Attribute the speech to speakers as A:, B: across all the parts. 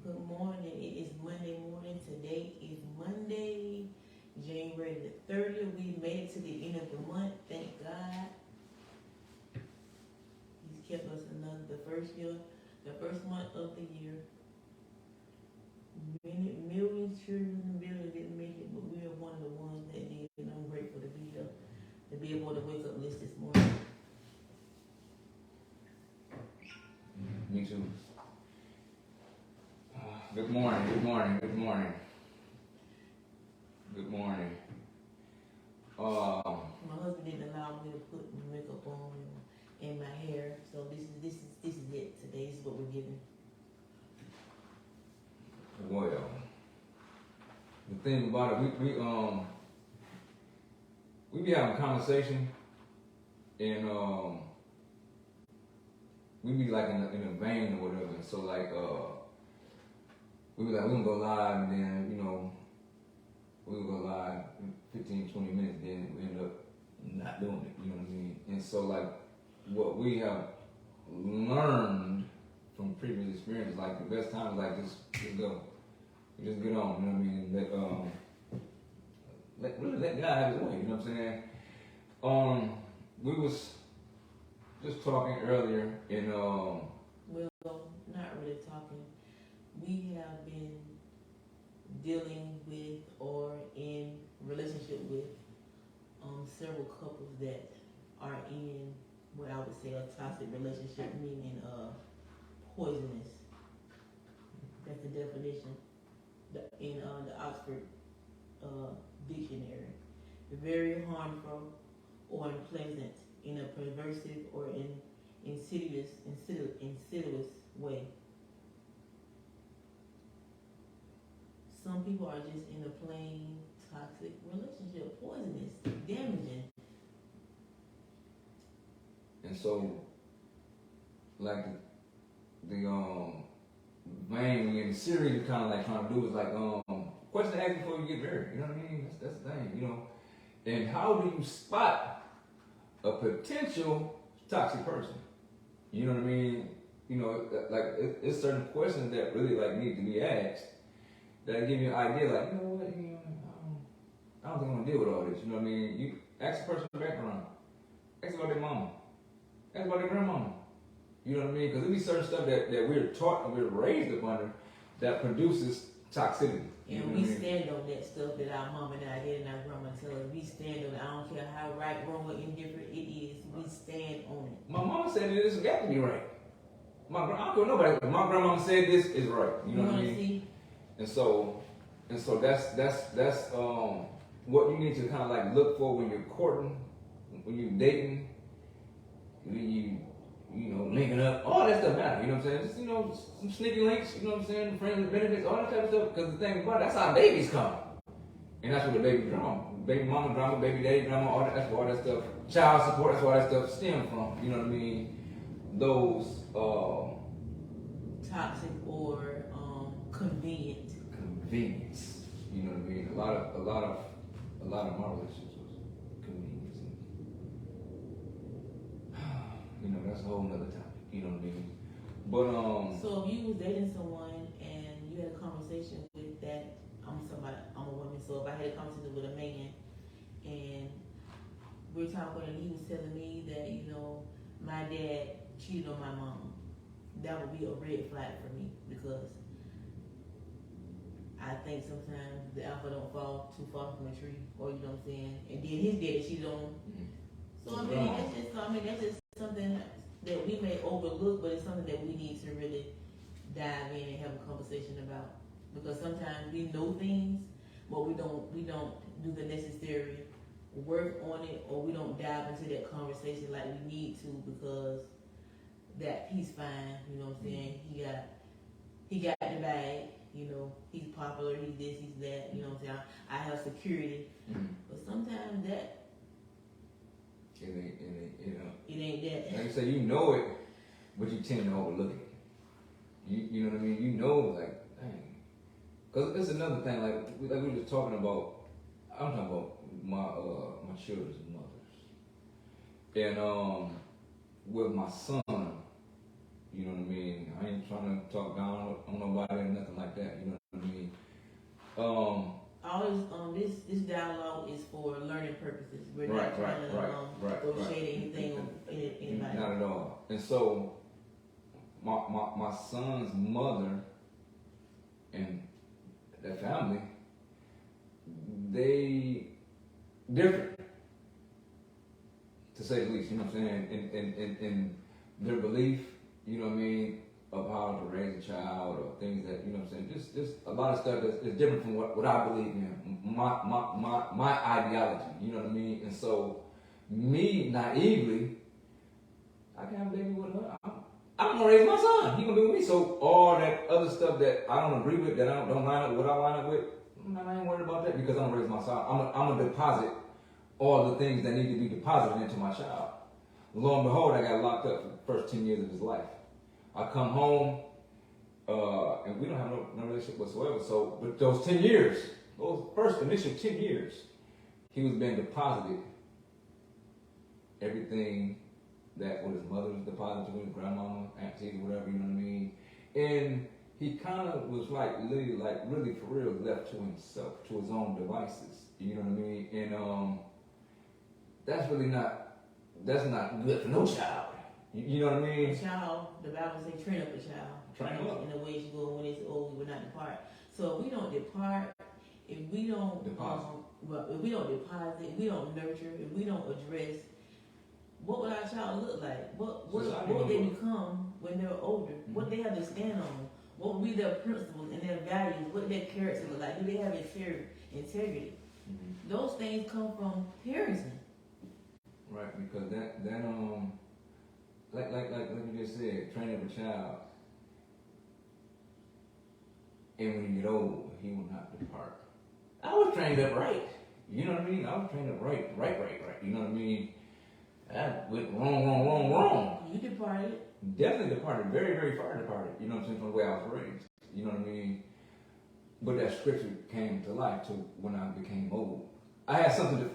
A: Good morning. It is Monday morning. Today is Monday, January the 30th. We made it to the end of the month. Thank God. He's kept us the first month of the year. Millions children in the building didn't make it, but we are one of the ones that did, and I'm grateful to be here, to be able to wake up list this morning.
B: Me too. Good morning, good morning, good morning. Good morning.
A: My husband didn't allow me to put makeup on and my hair, so this is it. Today is what we're giving.
B: Well, the thing about it, we be having a conversation, and we be like in a vein or whatever. So like we were like, we're gonna go live, and then we would go live in 15, 20 minutes, then we end up not doing it. You know what I mean? And so like what we have learned from previous experience, like the best time is like just go. Just get on, you know what I mean? Let God have his way, you know what I'm saying? We was just talking earlier and
A: well, not really talking. We have been dealing with or in relationship with several couples that are in what I would say a toxic relationship, meaning poisonous. That's the definition in the Oxford dictionary. Very harmful or unpleasant in a perversive or insidious way. Some people are just in a plain toxic relationship, poisonous, damaging.
B: And so like the vein we in the series kind of like trying to do is like question to ask before you get married, you know what I mean? That's the thing, And how do you spot a potential toxic person? You know what I mean? Like it's certain questions that really like need to be asked that give you an idea, like, you know what, I don't think I'm gonna deal with all this. You know what I mean? You ask the person's background, ask about their mama, ask about their grandmama. You know what I mean? Because there be certain stuff that we're taught and we're raised up under that produces toxicity.
A: And we stand on that stuff that our mom and our dad and our grandma tell us. We stand on it. I don't care how right, wrong, or indifferent it is. We stand on it.
B: My mama said this has got to be right. I don't care nobody. My grandmama said this is right. You know what I mean?
A: See?
B: And so that's what you need to kind of like look for when you're courting, when you're dating, when you linking up, all that stuff matters, you know what I'm saying? Just, some sneaky links, you know what I'm saying? Friends with benefits, all that type of stuff. Because the thing about it, that's how babies come. And that's where the baby drama, baby mama drama, baby daddy drama, that's where all that stuff, child support, that's where all that stuff stems from. You know what I mean? Those
A: toxic or convenient.
B: Convenience. You know what I mean? A lot of my relationships was convenience. That's a whole nother topic. You know what I mean? But
A: so if you was dating someone and you had a conversation with that, I'm a woman, so if I had a conversation with a man and we're talking and he was telling me that, my dad cheated on my mom, that would be a red flag for me, because I think sometimes the apple don't fall too far from a tree, or you know what I'm saying, and then his daddy cheated on him. So that's just something that we may overlook, but it's something that we need to really dive in and have a conversation about. Because sometimes we know things, but we don't do the necessary work on it, or we don't dive into that conversation like we need to, because that he's fine, you know what I'm saying? He got the bag, he's popular, he's this, he's that, you know what I'm saying? I have security. But sometimes that it ain't that.
B: Like you say, you know it, but you tend to overlook it. You know what I mean? You know, like, dang. Because it's another thing, like we were just talking about, I'm talking about my children's mothers. And with my son, you know what I mean? I ain't trying to talk down on nobody or nothing like that. You know what I mean?
A: Always, this dialogue is for learning purposes. We're not trying to throw shade anything on anybody.
B: Not at all. And so, my son's mother and their family, they different, to say the least. You know what I'm saying? In their belief, you know what I mean, of how to raise a child or things that, you know what I'm saying, just a lot of stuff that's different from what I believe in, my ideology, you know what I mean? And so, me naively, I can have a baby with her. I'm gonna raise my son. He gonna be with me. So all that other stuff that I don't agree with, that I don't line up with what I line up with, I ain't worried about that because I'm gonna raise my son. I'm gonna deposit all the things that need to be deposited into my child. Lo and behold, I got locked up for the first 10 years of his life. I come home, and we don't have no relationship whatsoever. So, but those 10 years, those first initial 10 years, he was being deposited everything that what his mother was deposited to, his grandmama, aunties, whatever, you know what I mean? And he kind of was really for real left to himself, to his own devices, you know what I mean? And that's not good for no child. You know what I mean?
A: A child, the Bible says, train up a child.
B: Train him up.
A: In the way you go, when it's old, we will not depart. So if we don't depart, if we don't deposit, if we don't nurture, if we don't address, what will our child look like? What will they become when they're older? Mm-hmm. What they have to stand on? What will be their principles and their values? What their character look like? Do they have integrity? Mm-hmm. Those things come from parenting.
B: Right, because that like you just said, train up a child, and when you get old, he will not depart. I was trained up right. You know what I mean? I was trained up right. You know what I mean? I went wrong.
A: You departed.
B: Definitely departed. Very, very far departed. You know what I'm saying? From the way I was raised. You know what I mean? But that scripture came to life to when I became old. I had something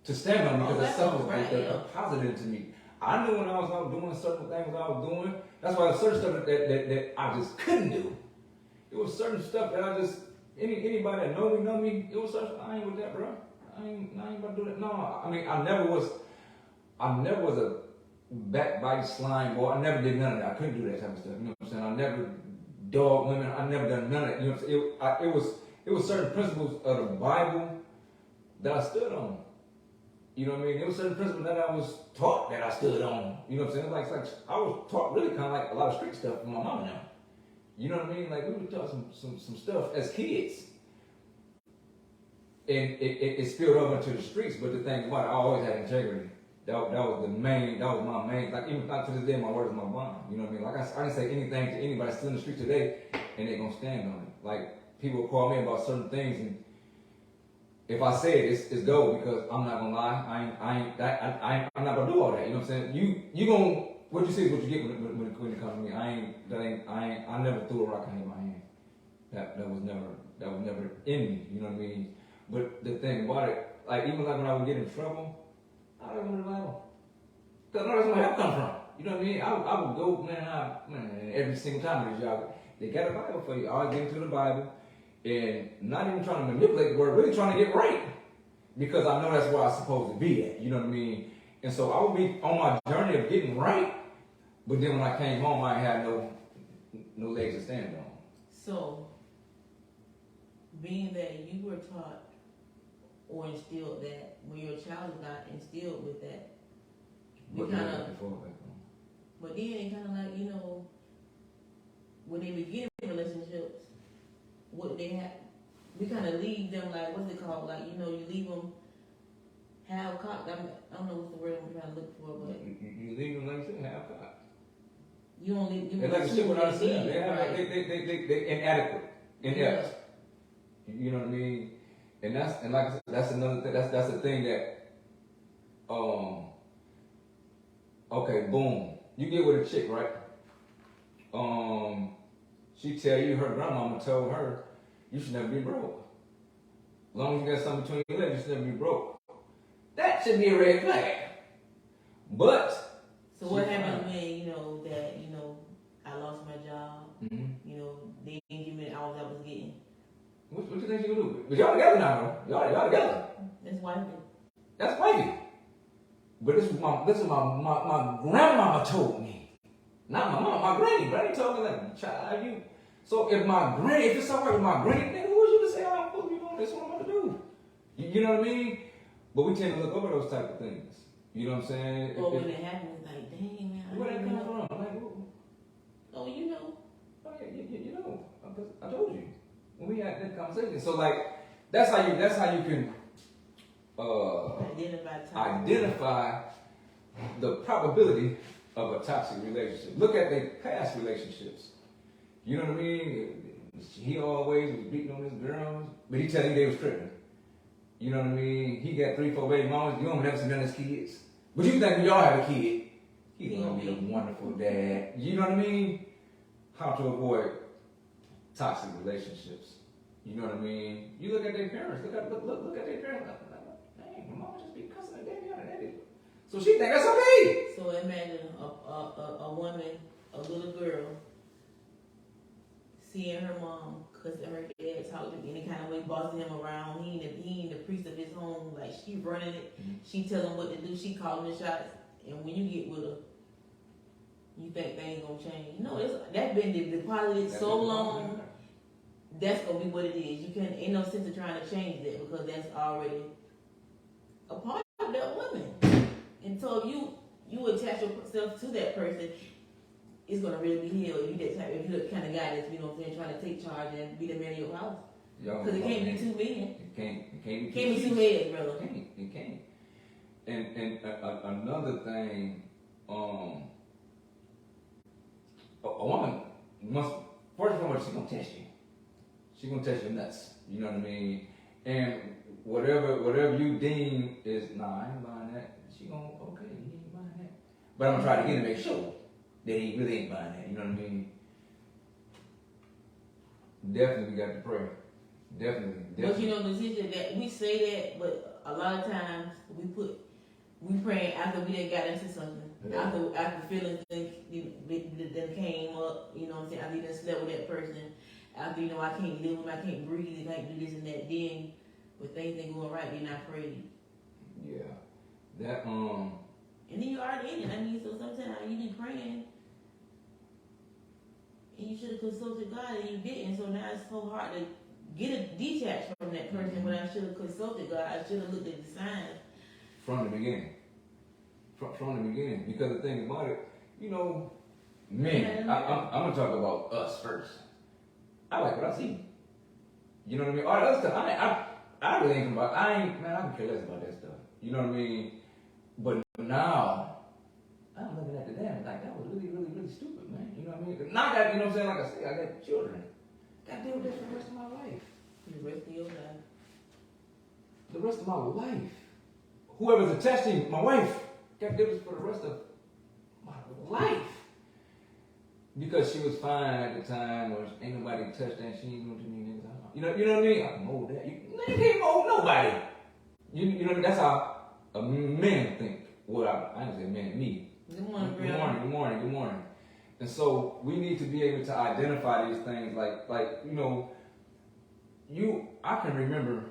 B: to stand on because it's something that positive to me. I knew when I was out doing certain things I was doing. That's why there's certain stuff that I just couldn't do. It was certain stuff that I just anybody that know me. It was such I ain't with that, bro. I ain't about to do that. No, I mean I never was a backbite slime boy. I never did none of that. I couldn't do that type of stuff. You know what I'm saying? I never dog women. I never done none of that. You know what I'm saying? It was certain principles of the Bible that I stood on. You know what I mean? There was certain principles that I was taught that I stood on. You know what I'm saying? Like I was taught really kind of like a lot of street stuff from my mama now. You know what I mean? Like we were taught some stuff as kids. And it spilled over into the streets, but the thing about it, I always had integrity. That was my main, like even to this day, my word is my bond. You know what I mean? Like I can say anything to anybody still in the street today, and they're gonna stand on it. Like people will call me about certain things, and if I say it, it's gold because I'm not gonna lie. I'm not gonna do all that. You know what I'm saying? You gonna what you see is what you get when it comes to me. I never threw a rock in my hand. That was never in me. You know what I mean? But the thing about it, like even like when I would get in trouble, I don't know the Bible. Because I know that's where my help come from. You know what I mean? I would go, man, every single time with y'all. They got a Bible for you. I would get into the Bible and not even trying to manipulate the word, really trying to get right. Because I know that's where I'm supposed to be at. You know what I mean? And so I would be on my journey of getting right. But then when I came home, I had no legs to stand on.
A: So, being that you were taught or instilled that, when your child is not instilled with that, but then it kind of like, you know, when they begin relationships, what they have, we kind of leave them like, what's it called? Like, you know, you leave them half cocked. I don't know what's the word I'm trying to look for, but
B: you leave them like you said, half cocked.
A: You don't leave them.
B: It's like a shit what I said. They inadequate, inept. Yeah. You know what I mean? And like I said, that's another thing. That's the thing that, okay, boom. You get with a chick, right? She tell you, her grandmama told her, you should never be broke. As long as you got something between your legs, you should never be broke. That should be a red flag. But
A: so what happens when, you know, that, you know, I
B: Mm-hmm.
A: You know, they didn't give me the hours I was getting.
B: What you think she gonna do? But y'all together now, though. Y'all together.
A: That's wifey.
B: That's wifey. But this is my grandmama told me. Not my mama, my granny. Granny told me like, child, you. So if it's somewhere with my granny, then who is you to say I'm supposed to be doing this? What I'm gonna do? You know what I mean? But we tend to look over those type of things. You know what I'm saying?
A: Well, when it happens, like, dang man,
B: where that come from? Like,
A: oh, you know.
B: Oh yeah, you know. I told you when we had that conversation. So like, that's how you can identify the probability of a toxic relationship. Look at their past relationships. You know what I mean? He always was beating on his girls, but he telling you they was tripping. You know what I mean? He got 3-4 baby mamas. You don't never see none of his kids. But you think when y'all have a kid, he's gonna be a wonderful dad. You know what I mean? How to avoid toxic relationships. You know what I mean? You look at their parents. Look at their parents. Like, dang, my mama just be cussing her daddy out of that. So she think that's okay.
A: So imagine a woman, a little girl, seeing her mom cussing her dad, talking any kind of way, bossing him around. He ain't the priest of his home. Like, she running it. Mm-hmm. She tell him what to do. She calling the shots. And when you get with her, you think things gonna change. No, that's been deposited so long. That's gonna be what it is. You can't. Ain't no sense of trying to change that because that's already a part of that woman. And so you attach yourself to that person, it's gonna really be hell. If you're the kind of guy that's, you know what I'm saying, trying to take charge and be the man of your house. Because it can't be two men.
B: It can't
A: be two heads, brother.
B: It can't. And another thing, a woman must, first of all, she's gonna test you. She's gonna test your nuts. You know what I mean? And whatever you deem is, nah, I ain't buying that. She gonna, okay, he ain't buying that. But I'm gonna try to get to make sure that he really ain't buying that. You know what I mean? Definitely got to pray. Definitely.
A: But you know, the situation that we say that, but a lot of times we praying after we done got into something. Yeah. After feelings then came up, you know what I'm saying, after you done slept with that person, after, you know, I can't live with him, I can't breathe, I can't do this and that, then when things ain't going right, then I prayed.
B: Yeah. That
A: and then you already in it. I mean, so sometimes you be praying and you should have consulted God and you didn't, so now it's so hard to get detached from that person. When I should have consulted God, I should have looked at the signs
B: from the beginning. From the beginning, because the thing about it, you know, men. I'm gonna talk about us first. I like what I see. You know what I mean? All that other stuff, I really ain't about. I can care less about that stuff. You know what I mean? But now, I'm looking at the damn like that was really, really, really stupid, man. You know what I mean? Now I got, you know what I'm saying? Like I say, I got children. Got to deal with this for the rest of my life.
A: The rest of your life.
B: The rest of my life. Whoever's attaching my wife got to deal with this for the rest of my life. Because she was fine at the time, or ain't nobody touched that, she ain't going to do me niggas. You know what I mean? I can mold that. You can't mold nobody. You know what I mean? That's how a man think. Well, I ain't say man, me.
A: Good morning,
B: good morning. And so we need to be able to identify these things, like you know, I can remember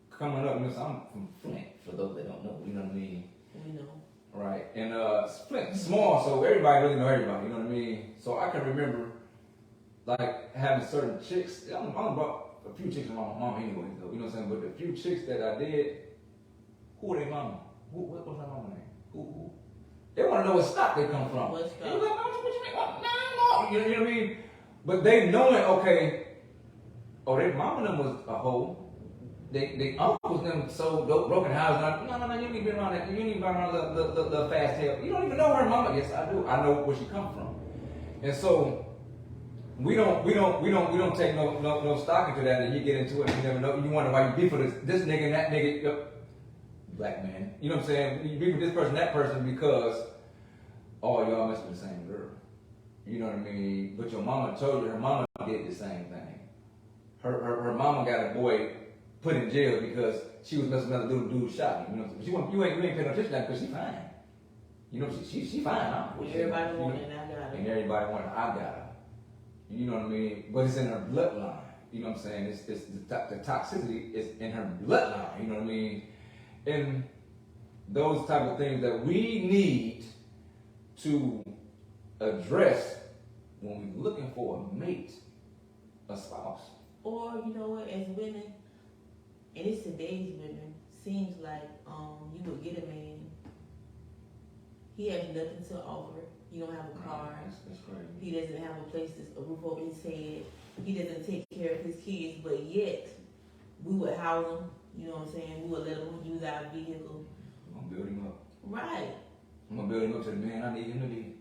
B: coming up, I'm from Flint, for those that don't know, you know what I mean?
A: We know.
B: Right, and Flint, small, so everybody really know everybody, you know what I mean? So I can remember, like, having certain chicks, I brought a few chicks from my mom anyway, though, you know what I'm saying? But the few chicks that I did, who are their mama? What's her mama name? Who? They want to know what stock they come from.
A: What stock?
B: Like, what you mean? No. You know what I mean? But they knowing, okay, their mama them was a hoe. They uncles them sold broken houses. No, you need to be around that. You need to be around the fast tail. You don't even know her mama. Yes, I do. I know where she come from. And so we don't take no stock into that. And you get into it, and you never know. You wonder why you beef with this nigga and that nigga. Black man. You know what I'm saying? You beef with this person, that person because y'all must be the same girl. You know what I mean? But your mama told you her mama did the same thing. Her mama got a boy put in jail because she was messing with another little dude shopping. You know what I'm saying? You ain't paying no attention to that because she fine. You know, she fine, huh?
A: Everybody wanted, and I got her.
B: And everybody wanted, I got her. You know what I mean? But it's in her bloodline. You know what I'm saying? It's the toxicity is in her bloodline. You know what I mean? And those type of things that we need to address when we're looking for a mate, a spouse.
A: Or, you know what, as women, and it's today's women, seems like you would get a man, he has nothing to offer. He don't have a car.
B: That's crazy.
A: He doesn't have a roof over his head. He doesn't take care of his kids, but yet we would house him. You know what I'm saying? We would let him use our vehicle.
B: I'm gonna build him up.
A: Right.
B: I'm gonna build him up to the man I need him to be.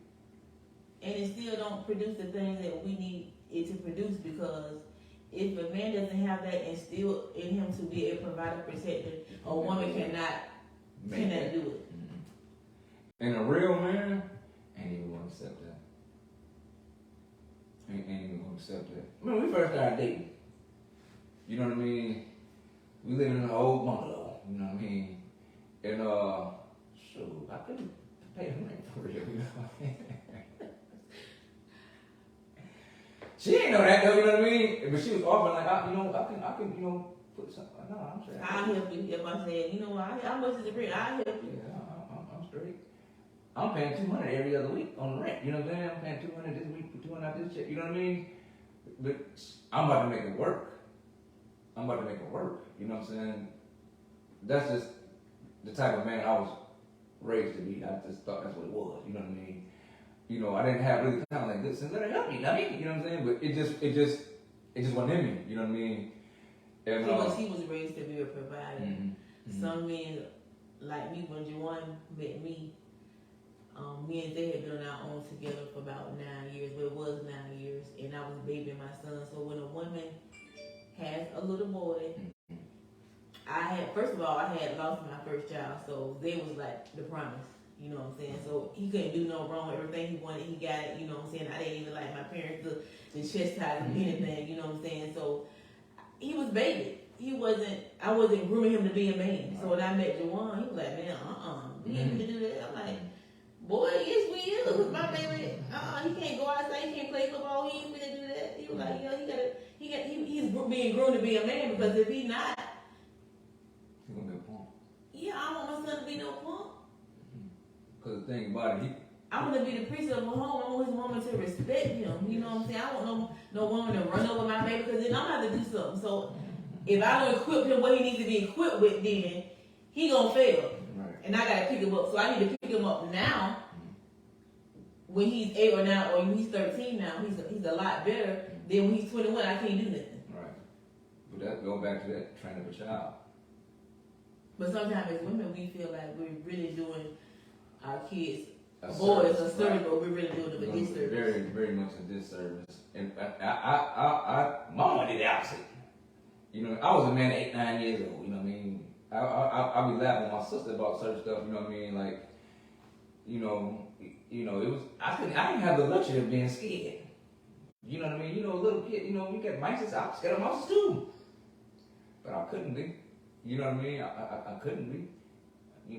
A: And it still don't produce the things that we need it to produce, because if a man doesn't have that instilled in him to be a provider, protector, a woman cannot do it.
B: And a real man ain't even gonna accept that. Ain't even gonna accept that. When we first started dating, you know what I mean? We living in an old bungalow, you know what I mean? And shoot, I couldn't pay the rent for real, you know. She ain't know that though, you know what I mean? But she was offering like, I can, put something. No, I'm straight.
A: I'll help you if I said, you know what, how much is the rent? I'll help you.
B: Yeah, I'm straight. I'm paying $200 every other week on rent. You know what I'm saying? I'm paying $200 this week, $200 out this check. You know what I mean? But I'm about to make it work. You know what I'm saying? That's just the type of man I was raised to be. I just thought that's what it was. You know what I mean? You know, I didn't have really kind of like good sense. Let her help me, you know what I'm saying? But it just wasn't in me. You know what I mean? And,
A: he was raised to be a provider. Mm-hmm. Some men like me, when Juwan met me, me and they had been on our own together for about 9 years. Well, it was 9 years, and I was babying my son. So when a woman has a little boy, first of all, I had lost my first child, so they was like the promise. You know what I'm saying? So he couldn't do no wrong. Everything he wanted, he got it. You know what I'm saying? I didn't even like my parents to chastise him anything. You know what I'm saying? So he was baby. I wasn't grooming him to be a man. So when I met Juwan, he was like, man, we ain't gonna do that. I'm like, boy, yes we is. My baby, he can't go outside. He can't play football. He ain't gonna do that. He was like, he's being groomed to be a man, because if he's not,
B: he's gonna be a punk.
A: Yeah, I don't want my son to be no punk.
B: Because the thing about it,
A: I want to be the priest of my home. I want his woman to respect him. You know what I'm saying? I want no woman to run over my baby, because then I'm going to have to do something. So if I don't equip him what he needs to be equipped with, then he going to fail. Right. And I got to pick him up. So I need to pick him up now. When he's 8 or 9, or when he's 13 now, he's a lot better than when he's 21. I can't do nothing. Right.
B: But that go back to that training of a child.
A: But sometimes as women, we feel like we're really doing our kids, boys, a service, but we're really doing them a disservice.
B: Very, very much a disservice. And my mama did the opposite. You know, I was a man at 8, 9 years old. You know what I mean? I be laughing with my sister about certain stuff. You know what I mean? Like, it was I didn't have the luxury of being scared. You know what I mean? A little kid. We get mice. I was scared of mice too, but I couldn't be. You know what I mean? I couldn't be.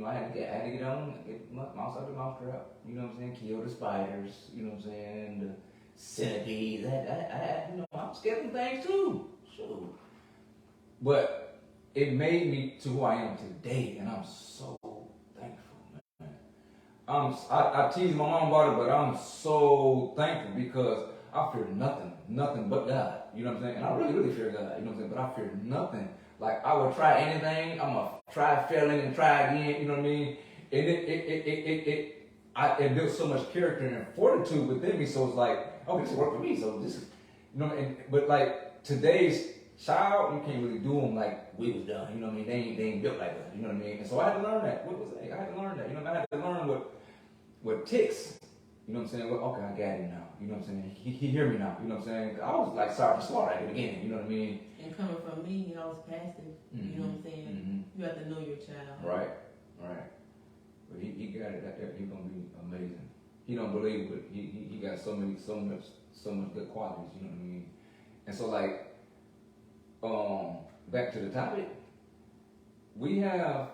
B: I had to get on, get my mouse out the mouse trap. You know what I'm saying? Kill the spiders. You know what I'm saying? The centipedes. I'm scared of things too. Sure. But it made me to who I am today, and I'm so thankful, man. I tease my mom about it, but I'm so thankful because I fear nothing but God. You know what I'm saying? And I really, really fear God. You know what I'm saying? But I fear nothing. Like, I would try anything. I'm going to try failing and try again. You know what I mean? And it built so much character and fortitude within me. So it's like, oh, this will work for me. So this is, but like today's child, you can't really do them like we was done. You know what I mean? They ain't built like us. You know what I mean? And so I had to learn that. What was it? I had to learn that. I had to learn what ticks. You know what I'm saying? Well, okay, I got him now. You know what I'm saying? He hear me now. You know what I'm saying? I was like Sergeant Slaughter at the beginning. You know what I mean?
A: And coming from me, I was passive. You know what I'm saying? Mm-hmm. You have to know your child.
B: Right. But he got it. He's gonna be amazing. He don't believe it. He got so much good qualities. You know what I mean? And so like, back to the topic, we have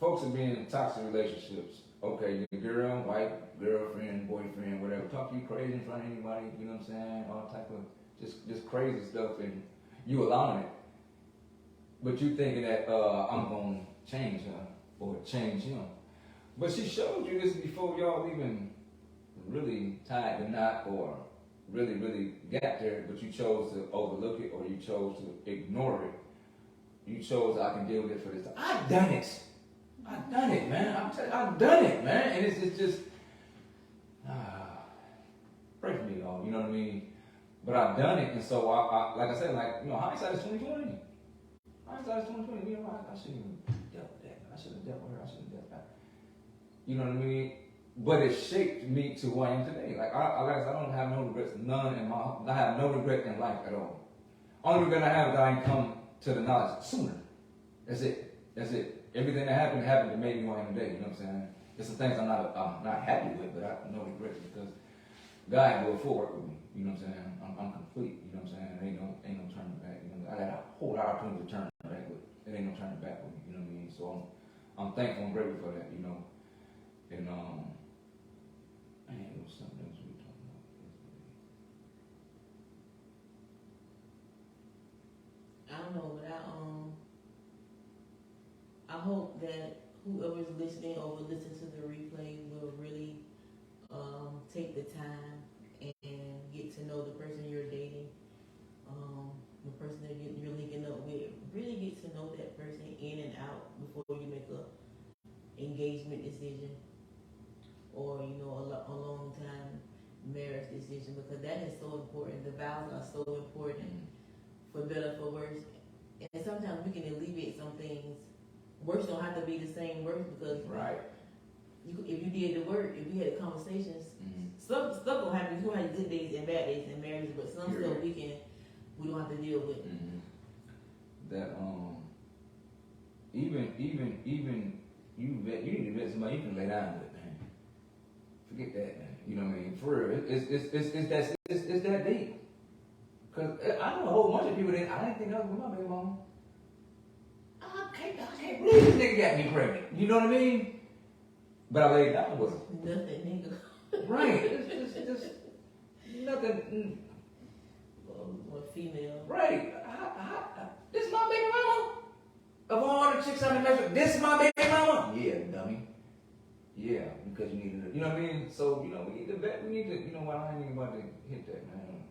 B: folks that be in toxic relationships okay, your girl, wife, girlfriend, boyfriend, whatever, talk to you crazy in front of anybody, you know what I'm saying? All type of just crazy stuff, and you allowing it. But you thinking that I'm gonna change her or change him. But she showed you this before y'all even really tied the knot or really got there, but you chose to overlook it or you chose to ignore it. You chose, I can deal with it for this time. I've done it, man. I've done it, man. And it's just, pray for me, y'all. You know what I mean? But I've done it, and so I like I said, like, you know, hindsight is 2020. Hindsight is 2020. You know, I shouldn't have dealt with that. I should have dealt with her. I should have dealt with that. You know what I mean? But it shaped me to who I am today. Like I don't have no regrets, none in my. I have no regret in life at all. Only regret I have is that I didn't come to the knowledge sooner. That's it. Everything that happened to make me who I am today. You know what I'm saying? There's some things I'm not happy with, but I have no regrets because God will forward with me. You know what I'm saying? I'm complete. You know what I'm saying? Ain't no turning back. You know, I got a whole lot of opportunity to turn back, but it ain't no turning back with me. You know what I mean? So I'm thankful and grateful for that. You know, and man, it was something else we were talking about.
A: I don't know, but I hope that whoever's listening or will listen to the replay will really take the time and get to know the person you're dating, the person that you're linking up with. Really get to know that person in and out before you make a engagement decision or a long time marriage decision, because that is so important. The vows are so important, for better for worse. And sometimes we can alleviate some things. Worse don't have to be the same worse, because
B: right.
A: If you did the work, if you had conversations, stuff gonna happen. You gonna have good days and bad days in marriage, but some stuff we don't have to deal with.
B: That even you need to vet somebody you can lay down with, man. Forget that, man. You know what I mean? For real, it's that deep. Cause I know a whole bunch of people that I didn't think I was with my baby mama. I can't believe this nigga got me pregnant. You know what I mean? But I laid down with him.
A: Nothing, nigga.
B: Right. It's just nothing.
A: Or female.
B: Right. This my baby mama. Of all the chicks I've been messing with, this my baby mama. Yeah, dummy. Yeah, because you need to. You know what I mean? So we need to vet. We need to. You know what? I ain't even about to hit that, man.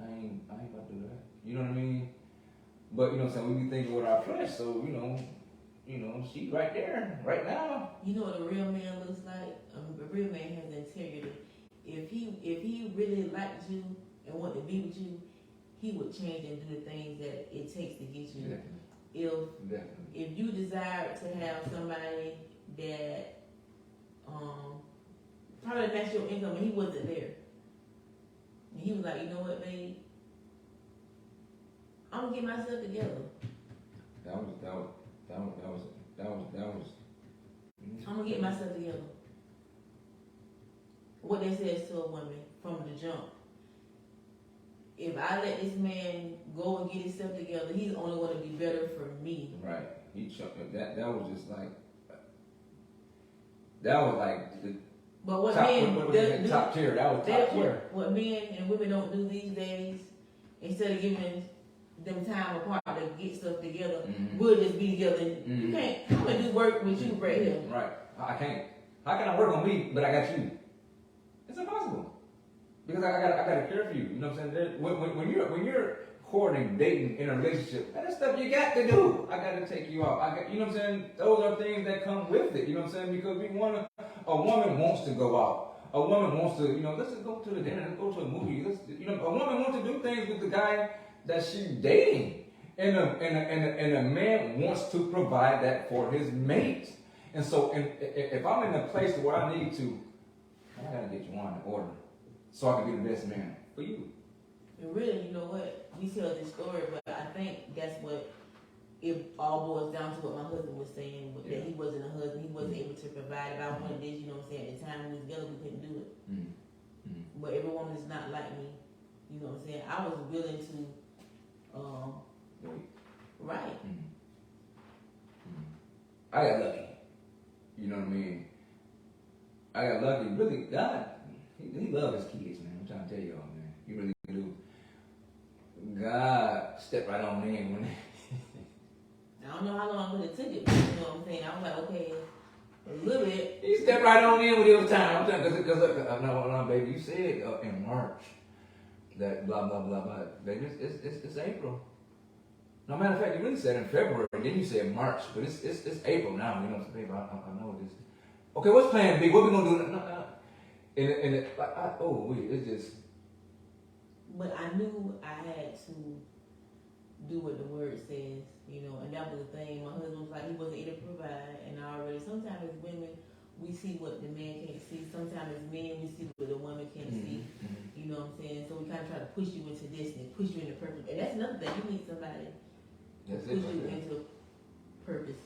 B: I ain't about to do that. You know what I mean? But what I'm saying, we be thinking with our flesh, so she's right there, right now.
A: You know what a real man looks like? A real man has integrity. If he really liked you and wanted to be with you, he would change and do the things that it takes to get you.
B: Definitely.
A: If you desire to have somebody that probably match your income and he wasn't there, and he was like, you know what, babe, I'm gonna get myself together.
B: That was.
A: I'm gonna get myself together. What they says to a woman from the jump. If I let this man go and get himself together, he's only going to be better for me.
B: Right. He chucked that. That was just like. That was like the.
A: But what
B: top,
A: men
B: do, top tier. That was top tier.
A: What men and women don't do these days, instead of giving them time apart to get stuff together, we'll just be together. You can't. I'm gonna do work with you right here.
B: Right. I can't. How can I work on me, but I got you? It's impossible. Because I gotta care for you. You know what I'm saying? When you're courting, dating, in a relationship, that's stuff you got to do. I gotta take you out. You know what I'm saying? Those are things that come with it. You know what I'm saying? Because a woman wants to go out. A woman wants to, let's just go to the dinner, let's go to a movie. A woman wants to do things with the guy that she's dating. And a man wants to provide that for his mate. And so if I'm in a place where I need to, I gotta get you on in order so I can be the best man for you.
A: And really, you know what? We tell this story, but I think that's what it all boils down to, what my husband was saying, that he wasn't a husband, he wasn't able to provide. If I wanted this, at the time we was together, we couldn't do it. But every woman is not like me. You know what I'm saying? I was willing to, right.
B: I got lucky. You know what I mean? I got lucky. Really, God, he loves his kids, man. I'm trying to tell y'all, man. He really do. God stepped right on in when
A: I don't know how long it took it, but you know what I'm saying? I was like, okay, a little bit.
B: he stepped right on in when it was time. I'm trying because no, baby, you said in March that blah blah blah blah. Baby, it's April. No matter of fact, you really said in February, then you said March, but it's April now. You know what I'm saying, baby? I know this. Okay, what's Plan B? What we gonna do? It's just.
A: But I knew I had to do what the word says, you know, and that was the thing. My husband was like, he wasn't able to provide, and I already, sometimes as women, we see what the man can't see. Sometimes as men, we see what the woman can't see. You know what I'm saying? So we kind of try to push you into this and push you into purpose. And that's another thing. You need somebody to push you into purpose.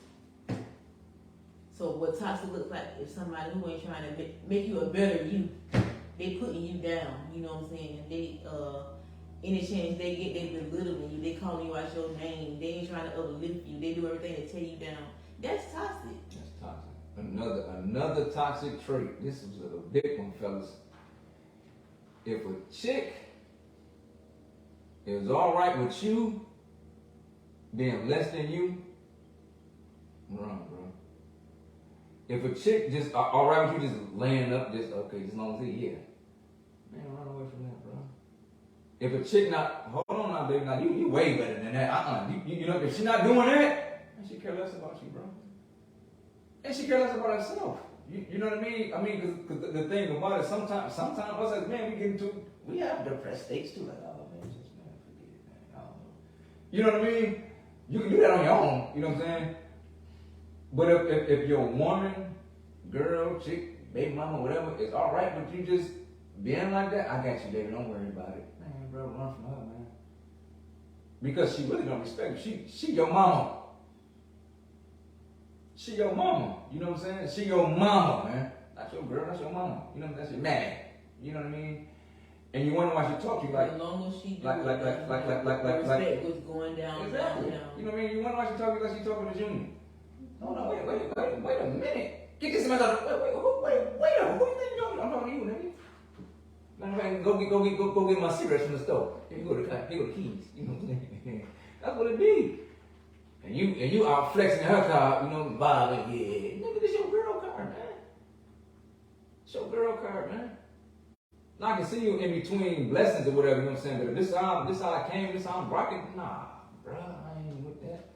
A: So what toxic looks like if somebody who ain't trying to make you a better you, they putting you down. You know what I'm saying? They any chance they get, they belittling you. They calling you out your name. They ain't trying to uplift you. They do everything to tear you down. That's toxic.
B: That's toxic. Another toxic trait. This was a big one, fellas. If a chick is all right with you being less than you, run, bro. If a chick just all right with you just laying up, just okay, as long as he here, man, run away from that, bro. If a chick not, hold on now, baby, now you way better than that. You know, if she not doing that, man, she care less about you, bro. And she care less about herself. You know what I mean? I mean, because the thing about it, sometimes us as men, we have depressed states too. Like, oh man, just man, forget it, man. I don't know. You know what I mean? You can do that on your own. You know what I'm saying? But if your woman, girl, chick, baby mama, whatever, is all right with you just being like that, I got you, baby. Don't worry about it, man, bro. Run from her, man. Because she really don't respect you. She your mama. She your mama, you know what I'm saying? She your mama, man. Not your girl, that's your mama. You know, that's your man. You know what I mean? And you wonder why she talk to you like,
A: as long as she
B: like,
A: respect was going down,
B: exactly.
A: down.
B: You know what I mean? You wonder why she talk to you like she talking to Junior. No, wait a minute. Get this man out of wait, who you think you're talking to? I'm talking to you, nigga. Matter of fact, go get my cigarettes from the store. Here you go the keys. You know what I'm saying? That's what it be. And you out flexing her car, you know, bobbing, yeah. Nigga, this your girl card, man. It's your girl card, man. Now I can see you in between blessings or whatever, you know what I'm saying? But if this how I came, this how I'm rocking, nah, bruh, I ain't with that.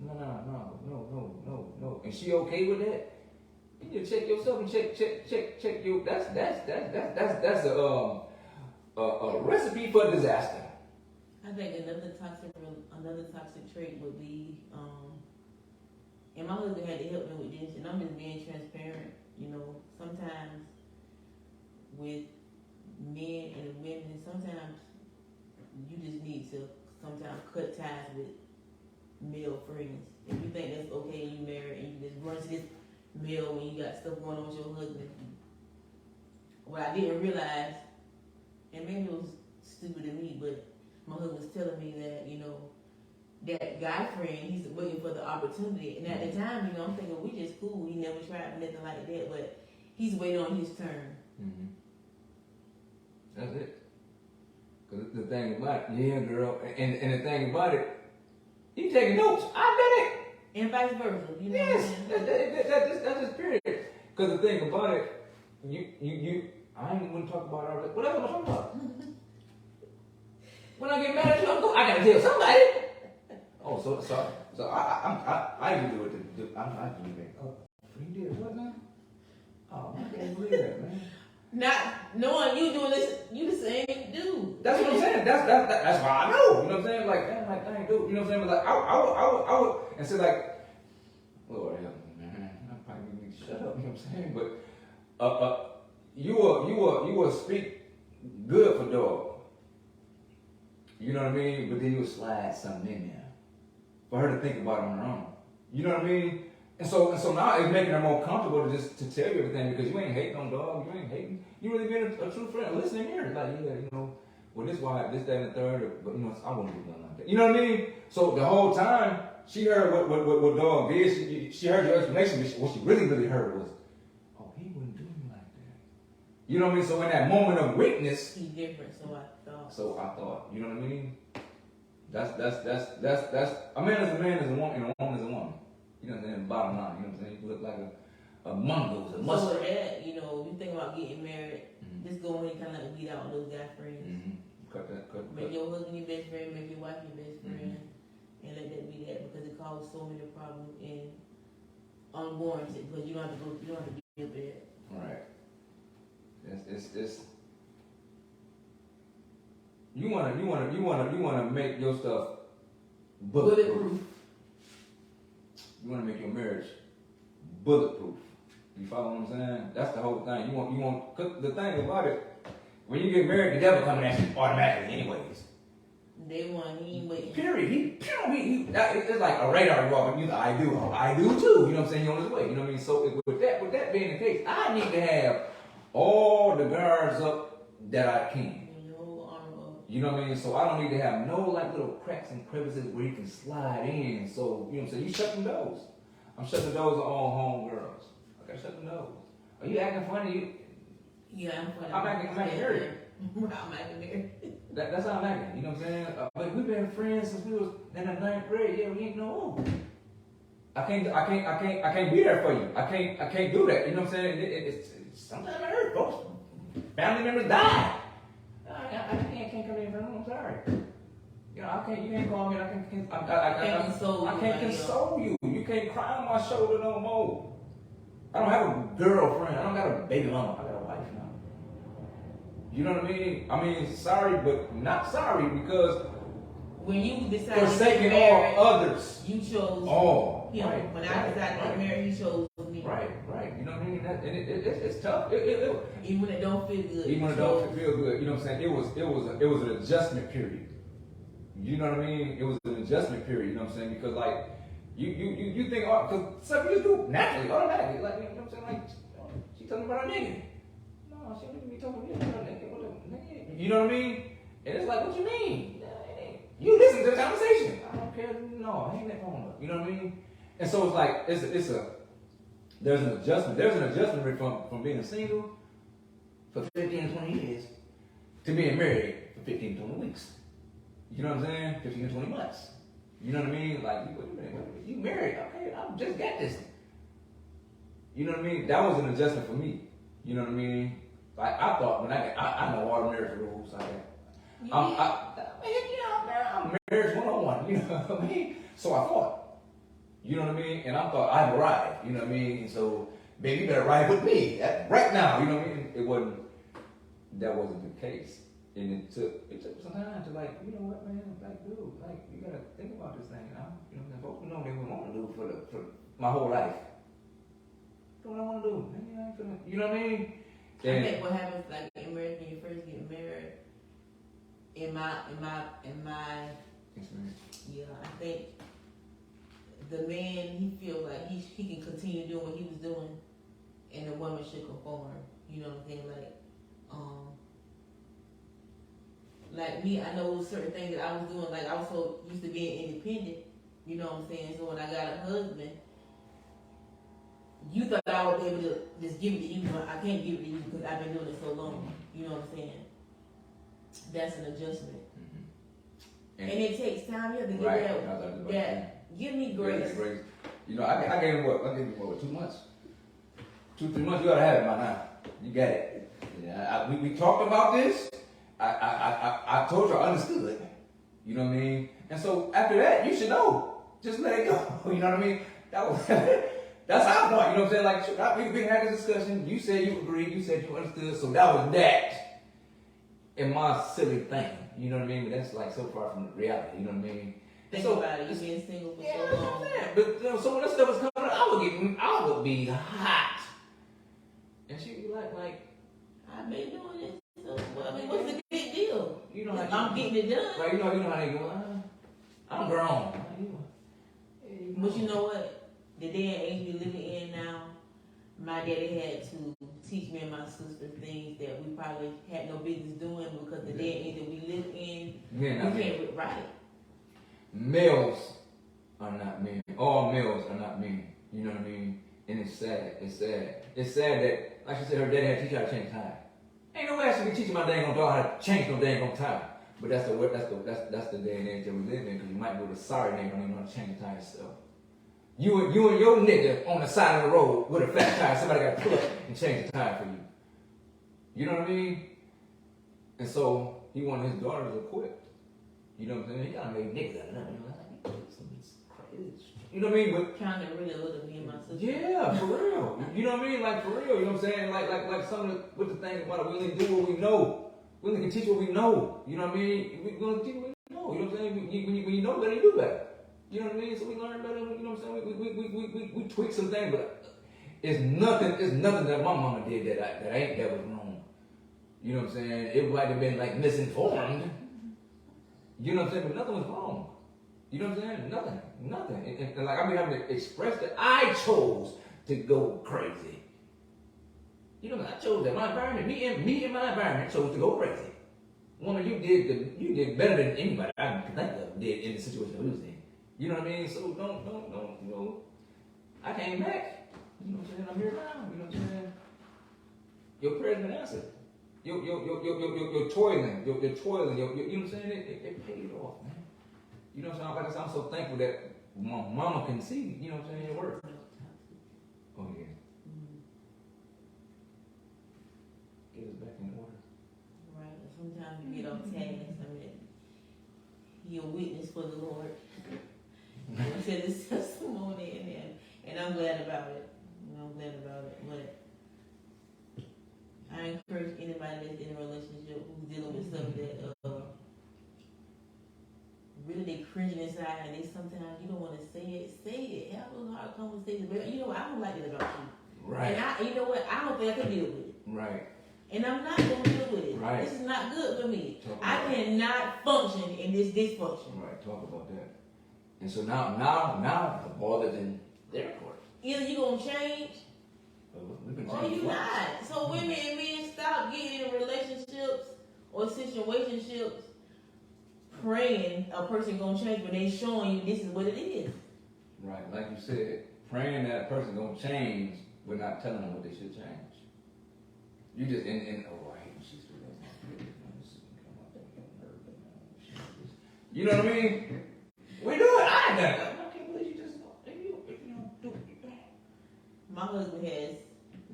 B: No. And she okay with that? You need to check yourself and check your. That's a recipe for disaster.
A: I think another toxic trait would be, and my husband had to help me with this, and I'm just being transparent. You know, sometimes with men and women, sometimes you just need to cut ties with male friends. If you think that's okay and you married and you just run to this male when you got stuff going on with your husband. What I didn't realize, and maybe it was stupid of me, but my husband was telling me that, you know, that guy friend, he's waiting for the opportunity. And at the time, you know, I'm thinking, we just cool. He never tried nothing like that, but he's waiting on his turn.
B: Mm-hmm. That's it. Because the thing about it, yeah, girl, and the thing about it, he taking notes. I did it.
A: And vice versa, you know.
B: Yes, that's just period. Because the thing about it, you, I ain't going to talk about it. What else am I talking about? When I get mad at you, I gotta tell somebody. Oh, so I even do it. I do it. Oh, you did what now? Oh, I can't believe that, man.
A: Not knowing you doing this, you the same dude.
B: That's what I'm saying. That's why I know. You know what I'm saying? Like, damn, like, dang, dude. You know what I'm saying? But like, I would, and say like, Lord help me, man. I probably need to shut up. You know what I'm saying? But you will speak good for dog. You know what I mean? But then you'll slide something in there for her to think about it on her own. You know what I mean? And so now it's making her more comfortable to tell you everything because you ain't hating on dog. You ain't hating. You really being a true friend. Listening here, like, yeah, you know, well, this why, this, that, and the third, but you know, I wouldn't do nothing like that. You know what I mean? So the whole time she heard what dog did. She heard your explanation, but what she really heard was, oh, he wouldn't do me like You know what I mean? So in that moment of weakness,
A: he's different. So I thought.
B: You know what I mean? That's a man is a man is a woman, and a woman is a woman. You know what I'm saying? Bottom line, you know what I'm saying? You look like a mongoose, a
A: So
B: muscle.
A: with that, you know, you think about getting married, just go ahead and kind of weed out those guy friends.
B: Cut.
A: Make your husband your best friend, make your wife your best friend, and let that be that, because it causes so many problems and unwarranted, because you don't have to deal with it.
B: Right. It's you wanna make your stuff bulletproof. You wanna make your marriage bulletproof. You follow what I'm saying? That's the whole thing. You want. Cause the thing about it, when you get married, the devil coming at you automatically, anyways.
A: Day one, he ain't waiting.
B: Period. He it's like a radar you walk. I do too. You know what I'm saying? You're on his way. You know what I mean? So with that being the case, I need to have all the guards up that I can. You know what I mean? So I don't need to have no like little cracks and crevices where you can slide in. So, you know what I'm saying? You shut them doors. I'm shutting the doors on all home girls. I gotta shut the doors. Are you acting funny?
A: Yeah, I'm funny.
B: I'm acting married.
A: I'm acting married.
B: That's how I'm acting. You know what I'm saying? But we've been friends since we was in the 9th grade. Yeah, we ain't no. I can't be there for you. I can't do that. You know what I'm saying? It's sometimes it hurts, folks. Family members die. I can't come in front of them. I'm sorry. You know, you can't call me. I can't console you. You can't cry on my shoulder no more. I don't have a girlfriend. I don't got a baby mama. I got a wife now. You know what I mean? I mean, sorry, but not sorry, because
A: when you decided
B: forsaking
A: to get married,
B: all others.
A: You chose
B: him.
A: Right, when I decided to get married, he chose me.
B: Right. You know what I mean? It's tough.
A: Even when it don't feel good.
B: Even when it don't feel good. You know what I'm saying? It was an adjustment period. You know what I mean? It was an adjustment period. You know what I'm saying? Because like you think, because stuff you just do naturally, automatically. Like, you know what I'm saying? Like, she talking about her nigga. No, she don't be talking about her nigga. You know what I mean? And it's like, what you mean? You listen to the conversation. I don't care. No, hang that phone up. You know what I mean? And so it's like there's an adjustment rate from being single for 15 and 20 years to being married for 15 to 20 weeks. You know what I'm saying? 15 to 20 months. You know what I mean? Like, you married. Okay, I just got this. You know what I mean? That was an adjustment for me. You know what I mean? Like, I thought when I know all the marriage rules. I'm marriage 101. You know what I mean? So I thought. You know what I mean? And I thought I've arrived. You know what I mean? And so, baby, you better ride with me right now. You know what I mean? That wasn't the case. And it took some time to, like, you know what, man? Like, dude, like, you gotta think about this thing now. You know what I'm saying? Folks know what they want to do for my whole life. That's what I want to do. You know what I mean?
A: I think what happens, like, in marriage, when you first get married, in my yeah, I think the man, he feels like he can continue doing what he was doing, and the woman should conform. You know what I'm saying? Like me, I know certain things that I was doing. Like, I was so used to being independent. You know what I'm saying? So when I got a husband, you thought I would be able to just give it to you, but I can't give it to you because I've been doing it so long. You know what I'm saying? That's an adjustment. And it takes time. You have to give that. Give me grace.
B: You know, I gave him what? 2 months? 2-3 months, you ought to have it by now. You got it. Yeah, we talked about this. I told you I understood. You know what I mean? And so after that, you should know. Just let it go. You know what I mean? That's how I thought. You know what I'm saying? Like, we had this discussion. You said you agreed. You said you understood. So that was that. And my silly thing. You know what I mean? But that's like so far from reality. You know what I mean?
A: Think about it. You've been single for so long.
B: But so when that stuff was coming up, I would be hot. And she'd be like,
A: I've been doing this. So, I mean, what's the big deal?
B: You know how
A: I'm getting it done.
B: Like, you know how they go. I'm grown.
A: But you know what? The day and age we're living in now, my daddy had to teach me and my sister things that we probably had no business doing, because the day and age that we live in, we can't right.
B: Males are not men. All males are not men. You know what I mean? And it's sad. It's sad. It's sad that, like she said, her daddy had to teach her how to change time. Ain't no way I should be teaching my dang on dog how to change no dang on tire. But that's the day and age that we live in, because you might go to sorry nigga don't even know how to change the tire yourself. You and your nigga on the side of the road with a flat tire, somebody got to pull up and change the tire for you. You know what I mean? And so he wanted his daughters equipped. You know what I'm saying? He gotta make niggas out of nothing. You know what I mean? But
A: trying to really look at me and my sister.
B: yeah, for real. You know what I mean? Like for real. You know what I'm saying? Like some of the with the thing about it, we only do what we know. We only can teach what we know. You know what I mean? We only teach what we know. You know what I'm saying? When you know better, you do better. You know what I mean? So we learn better. You know what I'm saying? We tweak some things, but it's nothing that my mama did that was wrong. You know what I'm saying? It might have been like misinformed. You know what I'm saying? But nothing was wrong. You know what I'm saying? Nothing. And like I be having to express that I chose to go crazy. You know, I chose that my environment, me and my environment chose to go crazy. Woman, you did better than anybody I can think of did in the situation we was in. You know what I mean? So don't, you know, I came back. You know what I'm saying? I'm here now. You know what I'm saying? Your prayer's been answered. Your toiling, you know what I'm saying? It paid off, man. You know what I'm saying? Like I said, I'm so thankful that my mama can see, you know what I'm saying, your work. Oh yeah. Get us back in order.
A: Right. Sometimes you get off task. I mean, you're a witness for the Lord. You said this testimony, and I'm glad about it. But I encourage anybody that's in a relationship who's dealing with stuff that really they cringing inside, and they sometimes you don't want to say it. Have those hard conversations. But you know what? I don't like it about you.
B: Right.
A: And you know what? I don't think I can deal with it.
B: Right.
A: And I'm not going to deal with it.
B: Right.
A: This is not good for me. I cannot function in this dysfunction.
B: Right. Talk about that. And so now the ball is in their court.
A: Either you gonna change, or you not. So women and men stop getting in relationships or situationships praying a person gonna change when they showing you this is what it is.
B: Right, like you said, praying that a person gonna change, but not telling them what they should change. You just she's you know what I mean? We do it. I done it. I can't believe you just do it.
A: My husband has.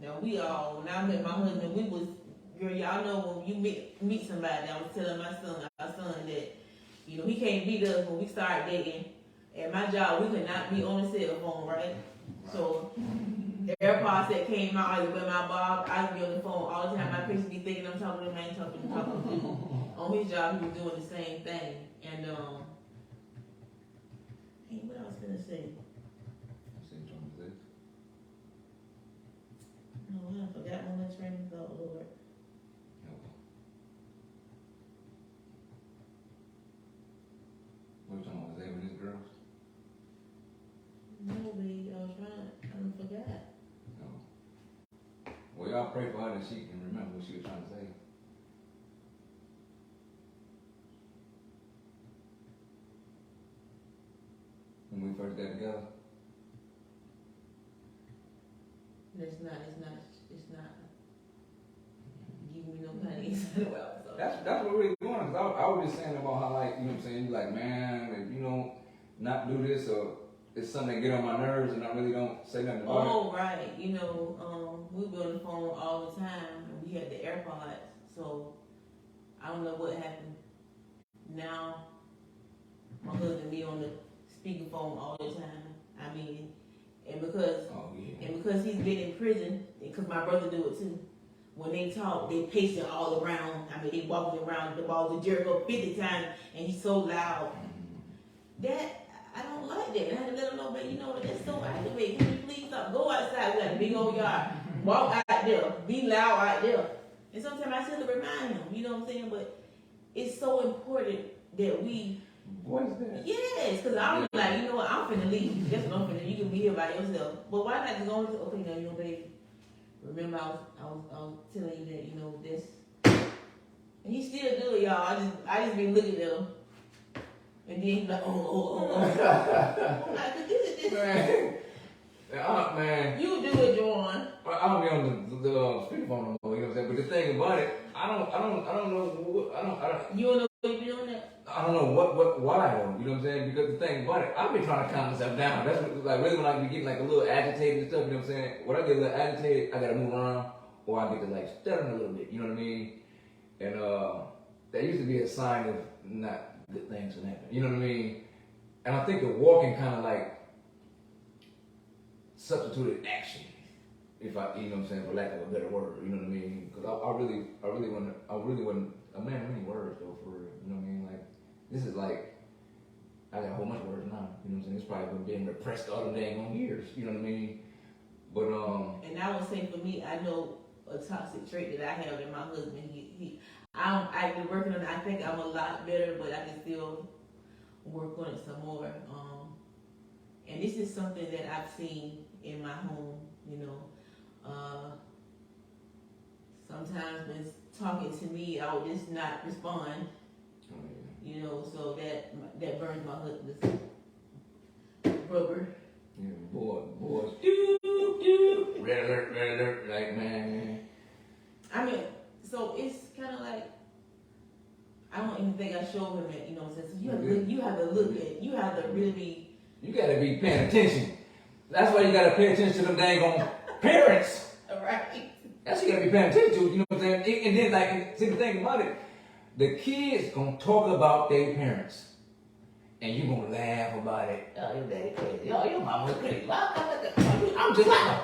A: When I met my husband, we was, girl, y'all know when you meet somebody, I was telling our son that, you know, he can't beat us when we start dating. At my job, we could not be on the cell phone, right? So the AirPods that came out, I was with my Bob, I would be on the phone all the time. My patient be thinking I'm talking to him, I ain't talking to him. On his job, he was doing the same thing. And, what I was gonna say? No, I forgot my next train of thought, Lord.
B: What are you talking about? Was they with his girls?
A: No, babe, I forgot.
B: No. Well, y'all pray for her that she can remember what she was trying to say. When we first got together.
A: It's not giving me no kind of insight about it.
B: That's what we're going. Cause I was just saying about how, like, you know what I'm saying, you like, man, if you don't not do this, or it's something that get on my nerves and I really don't say nothing about it.
A: Oh, right. You know, we were on the phone all the time and we had the AirPods, so I don't know what happened. Now my husband be on the speakerphone all the time. I mean, and because he's been in prison, because my brother do it too. When they talk, they pacing all around. I mean, they walking around the balls of Jericho 50 times, and he's so loud. That, I don't like that. And I had to let him know, but you know what, that's so activating. Can you please stop? Go outside. We got a big old yard. Walk out there. Be loud out there. And sometimes I still remind him, you know what I'm saying? But it's so important that we...
B: What is that?
A: Yes, because I'm like, you know what, I'm finna leave. That's what I'm finna. You can be here by yourself. But why not just go into, okay, now, you know, baby, remember I was telling you that, you know, this. And he still do it, y'all. I just be looking at him. And then he's like, oh. I'm like, this.
B: Man,
A: You do it, Joan.
B: I don't be on the speakerphone no more. You know what I'm saying? But the thing about it, I don't know,
A: You don't know what you doing that?
B: I don't know why though. You know what I'm saying? Because the thing about it, I've been trying to calm myself down. That's what, like really when I be getting like a little agitated and stuff. You know what I'm saying? When I get a little agitated, I gotta move around, or I get to like stuttering a little bit. You know what I mean? And that used to be a sign of not good things to happen. You know what I mean? And I think the walking kind of like substituted action. If I, you know what I'm saying, for lack of a better word, you know what I mean? Because I really wasn't a man of many words though, for real. You know what I mean? Like, this is like, I got a whole bunch of words now. You know what I'm saying? It's probably been being repressed all the dang on years. You know what I mean? But
A: And I would say for me, I know a toxic trait that I have in my husband. I've been working on it. I think I'm a lot better, but I can still work on it some more. And this is something that I've seen in my home. You know. Sometimes when talking to me, I would just not respond.
B: oh, yeah.
A: You know, so that burns my husband's rubber.
B: Yeah, boys, red alert, like man.
A: I mean, so it's kind of like I don't even think I showed him that. You know, since you have to look at, you have to really.
B: You gotta be paying attention. That's why you gotta pay attention to them dang on parents.
A: Right.
B: That's what you gotta be paying attention to, you know what I'm saying? And then, like, see the thing about it, the kids gonna talk about their parents. And you gonna laugh about it. Oh, your daddy crazy. Oh, your mama crazy. I'm just like her.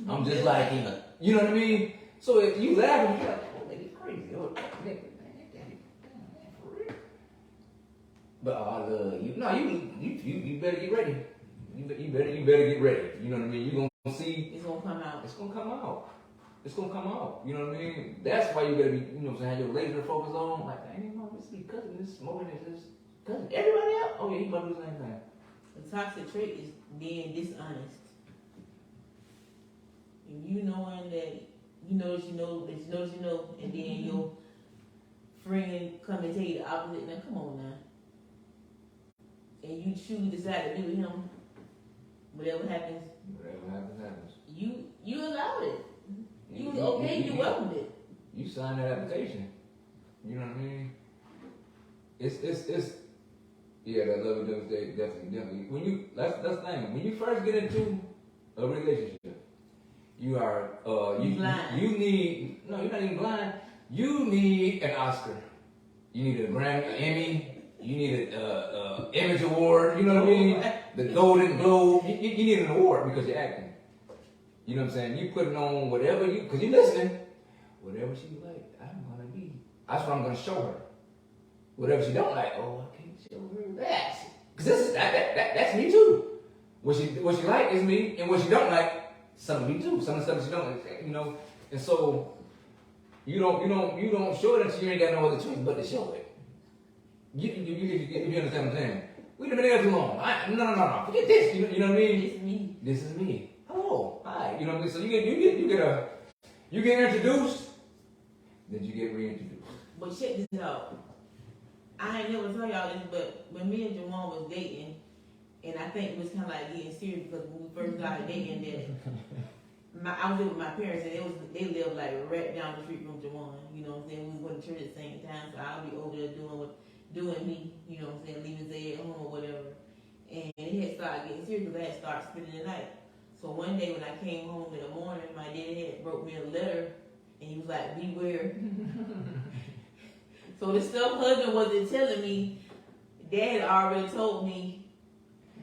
B: I'm just like him. You know what I mean? So if you laugh and you're like, oh, nigga crazy. Oh, nigga, man, daddy, man, for real. But I love you. No, you better get ready. You better get ready. You know what I mean? You gonna see.
A: It's gonna come out.
B: It's gonna come out. It's gonna come out. You know what I mean? That's why you gotta be, you know what I'm saying, have your laser focus on. Like, I ain't know this be cousin, this smoking, this cousin. Everybody else? Oh yeah, he about to do the same thing.
A: The toxic trait is being dishonest. And you knowing that you know that you know that you know that you know, and then your friend come and tell you the opposite. Now come on now. And you choose decide to be with him. Whatever happens. You allowed it. You welcomed it.
B: You signed that application. You know what I mean? It's yeah, that love and devastation, definitely. When you that's the thing. When you first get into a relationship, you are
A: blind.
B: You need no, you're not even blind. You need an Oscar. You need a Grammy, an Emmy. You need a Image Award. You know what I mean? The Golden Globe. You need an award because you're acting. You know what I'm saying? You putting on whatever because you're listening. Whatever she like, I'm gonna be. That's what I'm gonna show her. Whatever she don't like, oh, I can't show her that. Cause this is that's me too. What she like is me, and what she don't like, some of me too. Some of the stuff she don't like, you know. And so you don't show it until you ain't got no other choice but to show it. You understand what I'm saying? We've been together too long. No. Forget this. You know what I mean? This is me. Oh, hi. You know what I mean? So you get introduced, then you get reintroduced.
A: But check this out. I ain't never told y'all this, but when me and Jawan was dating, and I think it was kind of like getting serious because when we first started dating, that I was there with my parents, and they lived like right down the street from Jawan. You know what I'm saying? We went to church at the same time, so I'll be over there doing me. You know what I'm saying? Leaving Zay at home or whatever. And it had started getting serious because I had started spending the night. So one day when I came home in the morning, my daddy had wrote me a letter, and he was like, "Beware." So the stuff husband wasn't telling me, Dad already told me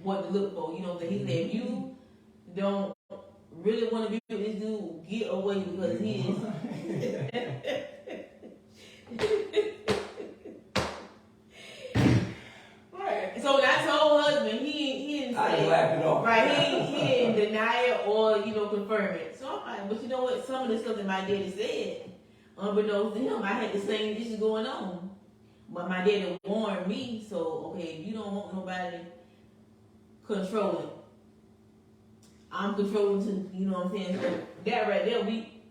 A: what to look for. You know what I'm saying? He said, if you don't really want to be with this dude, get away because he is. Right. So I told husband, he didn't say
B: I just laughed it off.
A: Right, he didn't deny it or, confirm it. So I'm like, but you know what? Some of the stuff that my daddy said, unbeknownst to him, I had the same issues going on. But my daddy warned me, so, okay, if you don't want nobody controlling, I'm controlling too, you know what I'm saying? So that right there, we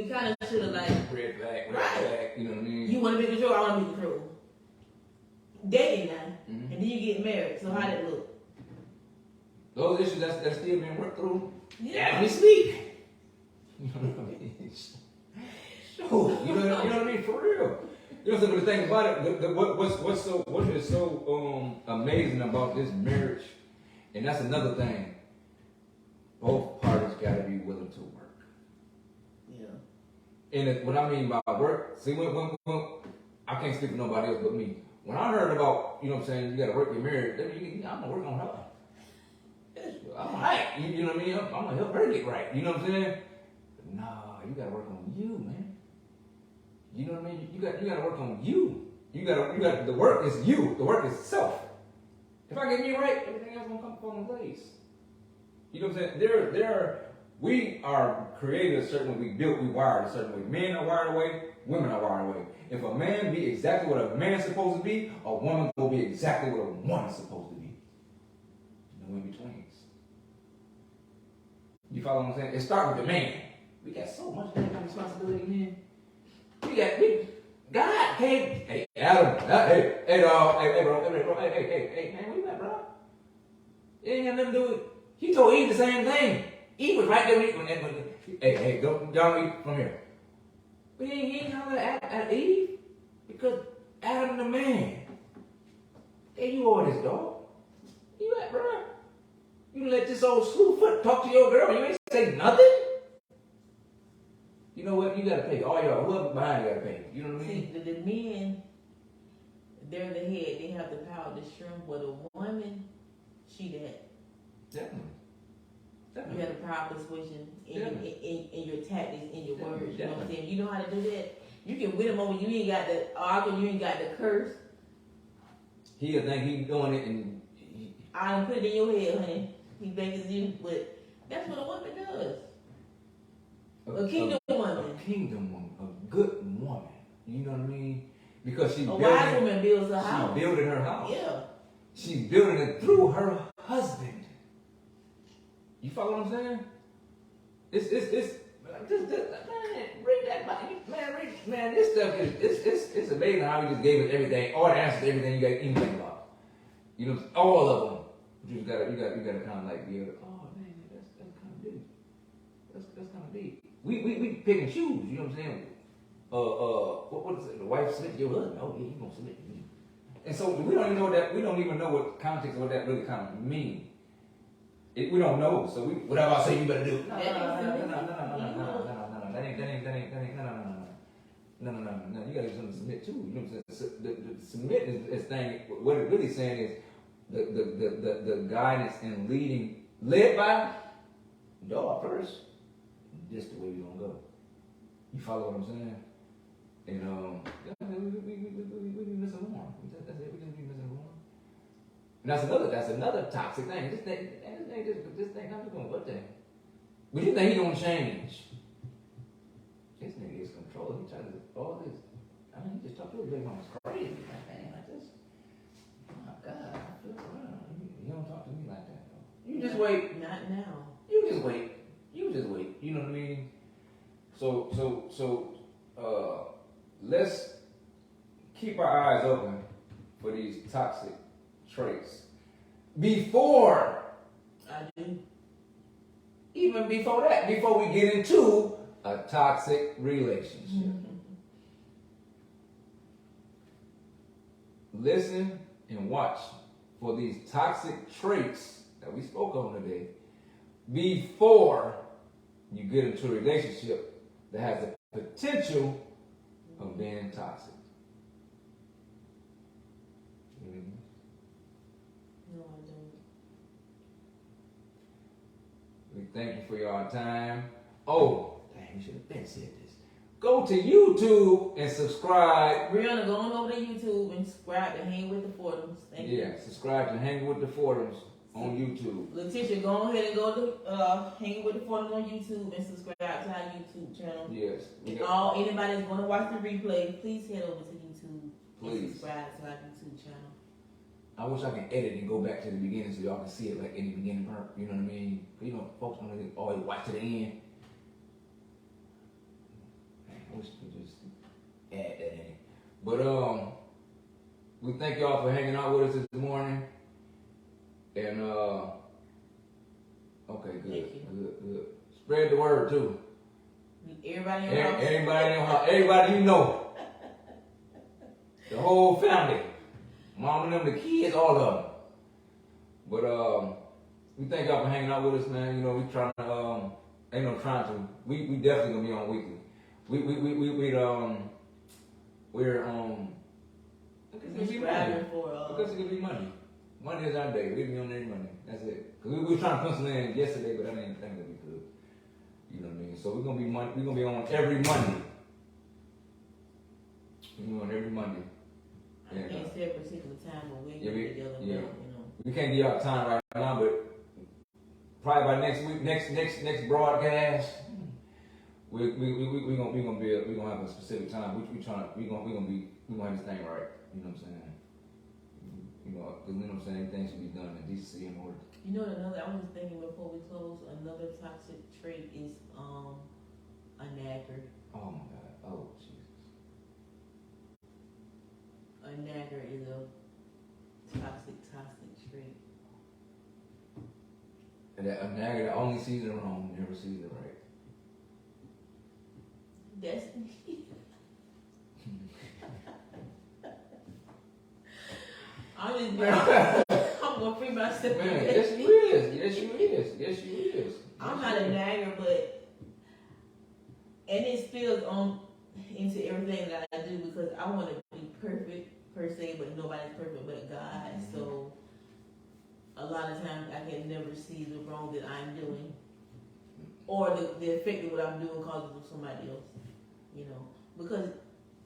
A: kind of should have like...
B: Red flag, you know what I mean?
A: You want to be in control, I want to be in control. Dating now, and then you get married, so how that look?
B: Those issues that's still being worked through,
A: yeah.
B: as we speak. You know what I mean? Oh, you know what I mean? For real. You know what I'm saying? But the thing about it, what is so amazing about this marriage, and that's another thing. Both parties got to be willing to work.
A: Yeah.
B: And what I mean by work, see, when I can't speak for nobody else but me. When I heard about, you know what I'm saying, you got to work your marriage, I'm gonna work on her. I'm right. You know what I mean? I'm gonna help her get right. You know what I'm saying? But nah, you got to work on you, man. You know what I mean? You got to work on you. You got the work is you. The work is self. If I get me right, everything else gonna come in place. You know what I'm saying? We are created a certain way. We wired a certain way. Men are wired away. Women are wired away. If a man be exactly what a man's supposed to be, a woman will be exactly what a woman's supposed to be. No in betweens. You follow what I'm saying? It starts with the man. We got so much damn responsibility, man. God came. Hey, Adam. Hey, bro. Hey, man, where you at, bro? It ain't got nothing to do with. He told Eve the same thing. Eve was right there when hey, don't eat from here. But he ain't holler at Eve because Adam the man. Hey, you all this, dog. You at, bro? You let this old slewfoot talk to your girl. You ain't say nothing. You know what? You gotta pay. All y'all, whoever behind you gotta pay. You know what I mean?
A: See, the men, they're the head. They have the power to shrimp. But a woman, she that.
B: Definitely.
A: You have the power of persuasion in your tactics, in your words. You know what I'm saying? You know how to do that. You can win them over. You ain't got the argue. You ain't got the curse.
B: He'll think he's doing it, and
A: I done put it in your head, honey. He thinks you, but that's what a woman does. A kingdom woman.
B: A kingdom woman. A good woman. You know what I mean? Because
A: a wise woman builds her house.
B: She's building her house.
A: Yeah.
B: She's building it through her husband. You follow what I'm saying? It's man, read that, man. This stuff it's amazing how he just gave us everything, all the answers to everything you got anything about. You know, all of them. You gotta kind of like be able to, oh man, that's kind of deep. That's kind of deep. We pick and choose. You know what I'm saying? What is it? The wife submit to your husband. Oh yeah, you gonna submit to me. And so we don't even know that. We don't even know what context of what that really kind of means. We don't know, so whatever I say, you better do it. No. That ain't, no. You gotta do something to submit to. You know what I'm saying? The submit is thing. What it really saying is the guidance and leading, led by God first. This the way we gonna go. You follow what I'm saying? And we be missing one. That's it. We just be missing one. And that's another toxic thing. This thing, I'm just gonna what thing? But you think he gonna change? This nigga is controlling. He trying to all this. I mean, he just talked to his baby mama's crazy. Like, man, I just, oh my God, I feel around. You don't talk to me like that, though. You just wait.
A: Not now.
B: You just wait. You know what I mean? So, let's keep our eyes open for these toxic traits before
A: I do.
B: Even before that, before we get into a toxic relationship. Mm-hmm. Listen and watch for these toxic traits that we spoke on today before you get into a relationship that has the potential of being toxic.
A: No, I don't.
B: We thank you for your time. Oh, dang, we should have been said this. Go to YouTube and subscribe.
A: Brianna, go on over to YouTube and subscribe to Hang with the Fordhams. Thank you.
B: Yeah, subscribe to Hang with the Fordhams on YouTube.
A: Letitia, go ahead and go to Hang with the Fordhams on YouTube and subscribe to our YouTube channel.
B: Yes.
A: Anybody that's going to watch the replay, please head over to YouTube and subscribe to our YouTube channel.
B: I wish I could edit and go back to the beginning so y'all can see it like in the beginning part. You know what I mean? You know, folks want to always watch to the end. I wish we could just add that in. But we thank y'all for hanging out with us this morning. And okay, good. Spread the word too.
A: Everybody in your house.
B: Everybody in your house. Everybody you know. The whole family. Mom and them, the kids, all of them. But we thank y'all for hanging out with us, man. You know, we trying to ain't no trying to. We definitely gonna be on weekly. We're because it's gonna be money. Money is our day. We be on every money. That's it. Cause we were trying to pencil in yesterday, but that ain't gonna be good. You know what I mean? So we're gonna be on every Monday. We're gonna be on every Monday.
A: I can't say a particular time when we get together.
B: Yeah.
A: You know.
B: We can't give out time right now, but probably by next week, next broadcast, we gonna have a specific time. We gonna have this thing right. You know what I'm saying? You know, cause you know what I'm saying. Everything should be done in decency and order.
A: You know, I was thinking before we close, another toxic trait is a nagger.
B: Oh my God. Oh Jesus.
A: A nagger is a toxic trait.
B: And that a nagger that only sees it wrong, never sees it right.
A: That's I'm gonna free myself.
B: Man, yes you is. Yes you is. Yes you is.
A: I'm not a nagger, but and it spills on into everything that I do because I want to be perfect per se, but nobody's perfect but God. Mm-hmm. So a lot of times I can never see the wrong that I'm doing or the effect of what I'm doing causes of somebody else. You know, because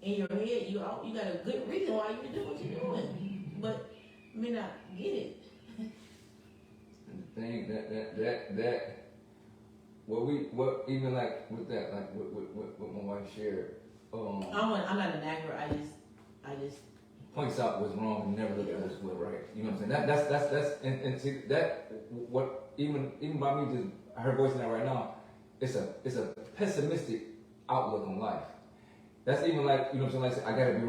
A: in your head you got a good reason why you're doing what you're doing, but you may not get it.
B: And the thing that what even like with that, like what my wife shared.
A: I'm not a nagger. I just
B: points out what's wrong and never look at what's right. You know what I'm saying? That's and see that what even by me just her voicing that right now, it's a pessimistic outlook on life. That's even like, you know what I'm saying, like I gotta be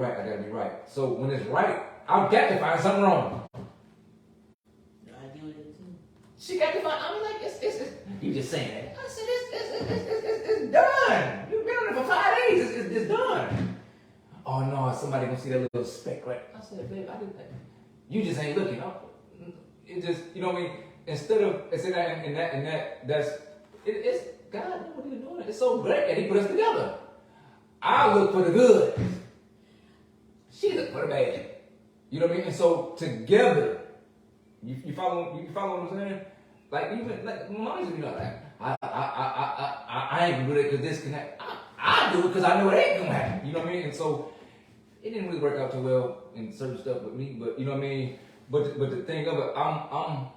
B: right. So when it's right, I've got to find something wrong.
A: I deal with it too.
B: She got to find, I'm like, it's you just saying that. I said, it's done. You've been on it for 5 days, it's done. Oh no, somebody gonna see that little speck, right? I said, babe, I did that. You just ain't looking. It just, you know what I mean? Instead of, it's in it's God knew what he was doing. It's so great that he put us together. I look for the good. She look for the bad. You know what I mean? And so together, you follow what I'm saying? Like even like mom used to be like, I ain't gonna do that because this can happen. I do it because I know it ain't gonna happen. You know what I mean? And so it didn't really work out too well in certain stuff with me, but you know what I mean? But the thing of it, I'm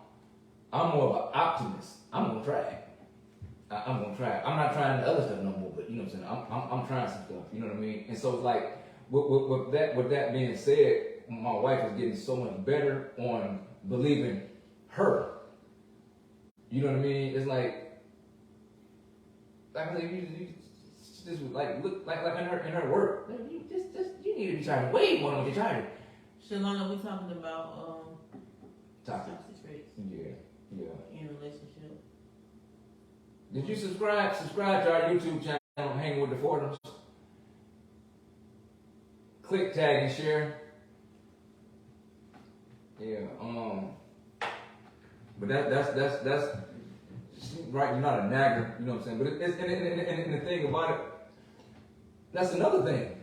B: more of an optimist. I'm gonna try. I'm gonna try. I'm not trying the other stuff no more, but you know what I'm saying? I'm trying some stuff. You know what I mean? And so it's like with that being said, my wife is getting so much better on believing her. You know what I mean? It's like I said, you just like look like in her work. You need to be trying way more than what you're trying.
A: Shalana, we talking about toxic traits.
B: Yeah.
A: In a relationship.
B: Did you subscribe to our YouTube channel, Hanging with the Fordhams? Click, tag, and share. Yeah. But that's right. You're not a nagger. You know what I'm saying? But it's and the thing about it, that's another thing.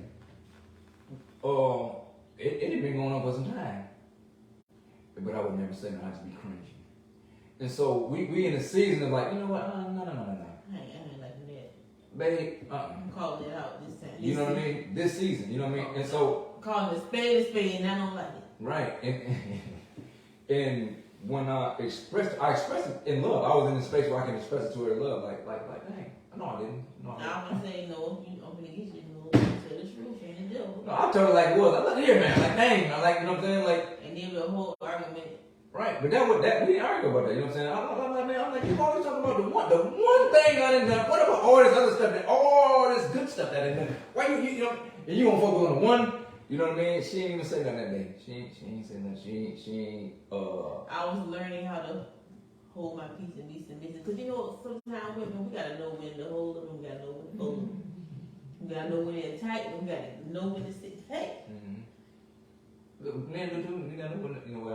B: It had been going on for some time, but I would never say no. I just be cringy. And so we in a season of like, you know what? No.
A: I ain't like that.
B: Babe,
A: I'm calling it out this time.
B: You know what I mean? This season, you know what I mean? And so
A: calling a spade, and I don't like it.
B: Right. And when I expressed it in love. I was in a space where I can express it to her in love, like, dang. No, I didn't.
A: I'm gonna say no. I'm gonna get you. No, say the truth, ain't the devil.
B: No, I told her like it was. Look here, man. Like, dang. I like, you know what I'm saying? Like,
A: and then the whole argument.
B: Right, but we didn't argue about that. You know what I'm saying? I'm like, you always talking about the one thing I didn't done. What about all this other stuff? All this good stuff that I didn't done? Why you know? And you gonna focus on the one? You know what I mean? She ain't even say nothing that day. She ain't say nothing. She ain't.
A: I was learning how to hold my peace and be submissive. Cause you know, sometimes women, we gotta know when to hold them, we gotta know when to fold them. We gotta know when they're tight, and we gotta know when to sit. Hey.
B: Men do too. You gotta know when. You know what?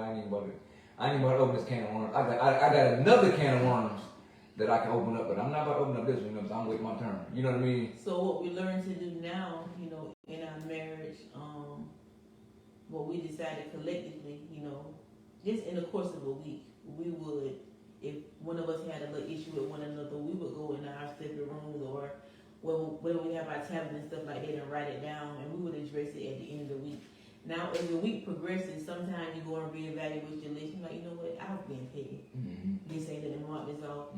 B: I ain't about to open this can of worms. I got another can of worms that I can open up, but I'm not about to open up this one, you know, because I'm waiting my turn. You know what I mean?
A: So what we learn to do now, you know, in our marriage, what we decided collectively, you know, just in the course of a week, we would, if one of us had a little issue with one another, we would go in our separate rooms or when we have our tablet and stuff like that and write it down, and we would address it at the end of the week. Now, as the week progresses, sometimes you go and reevaluate your list. You're like, you know what, I was being petty. This ain't that, mark this off.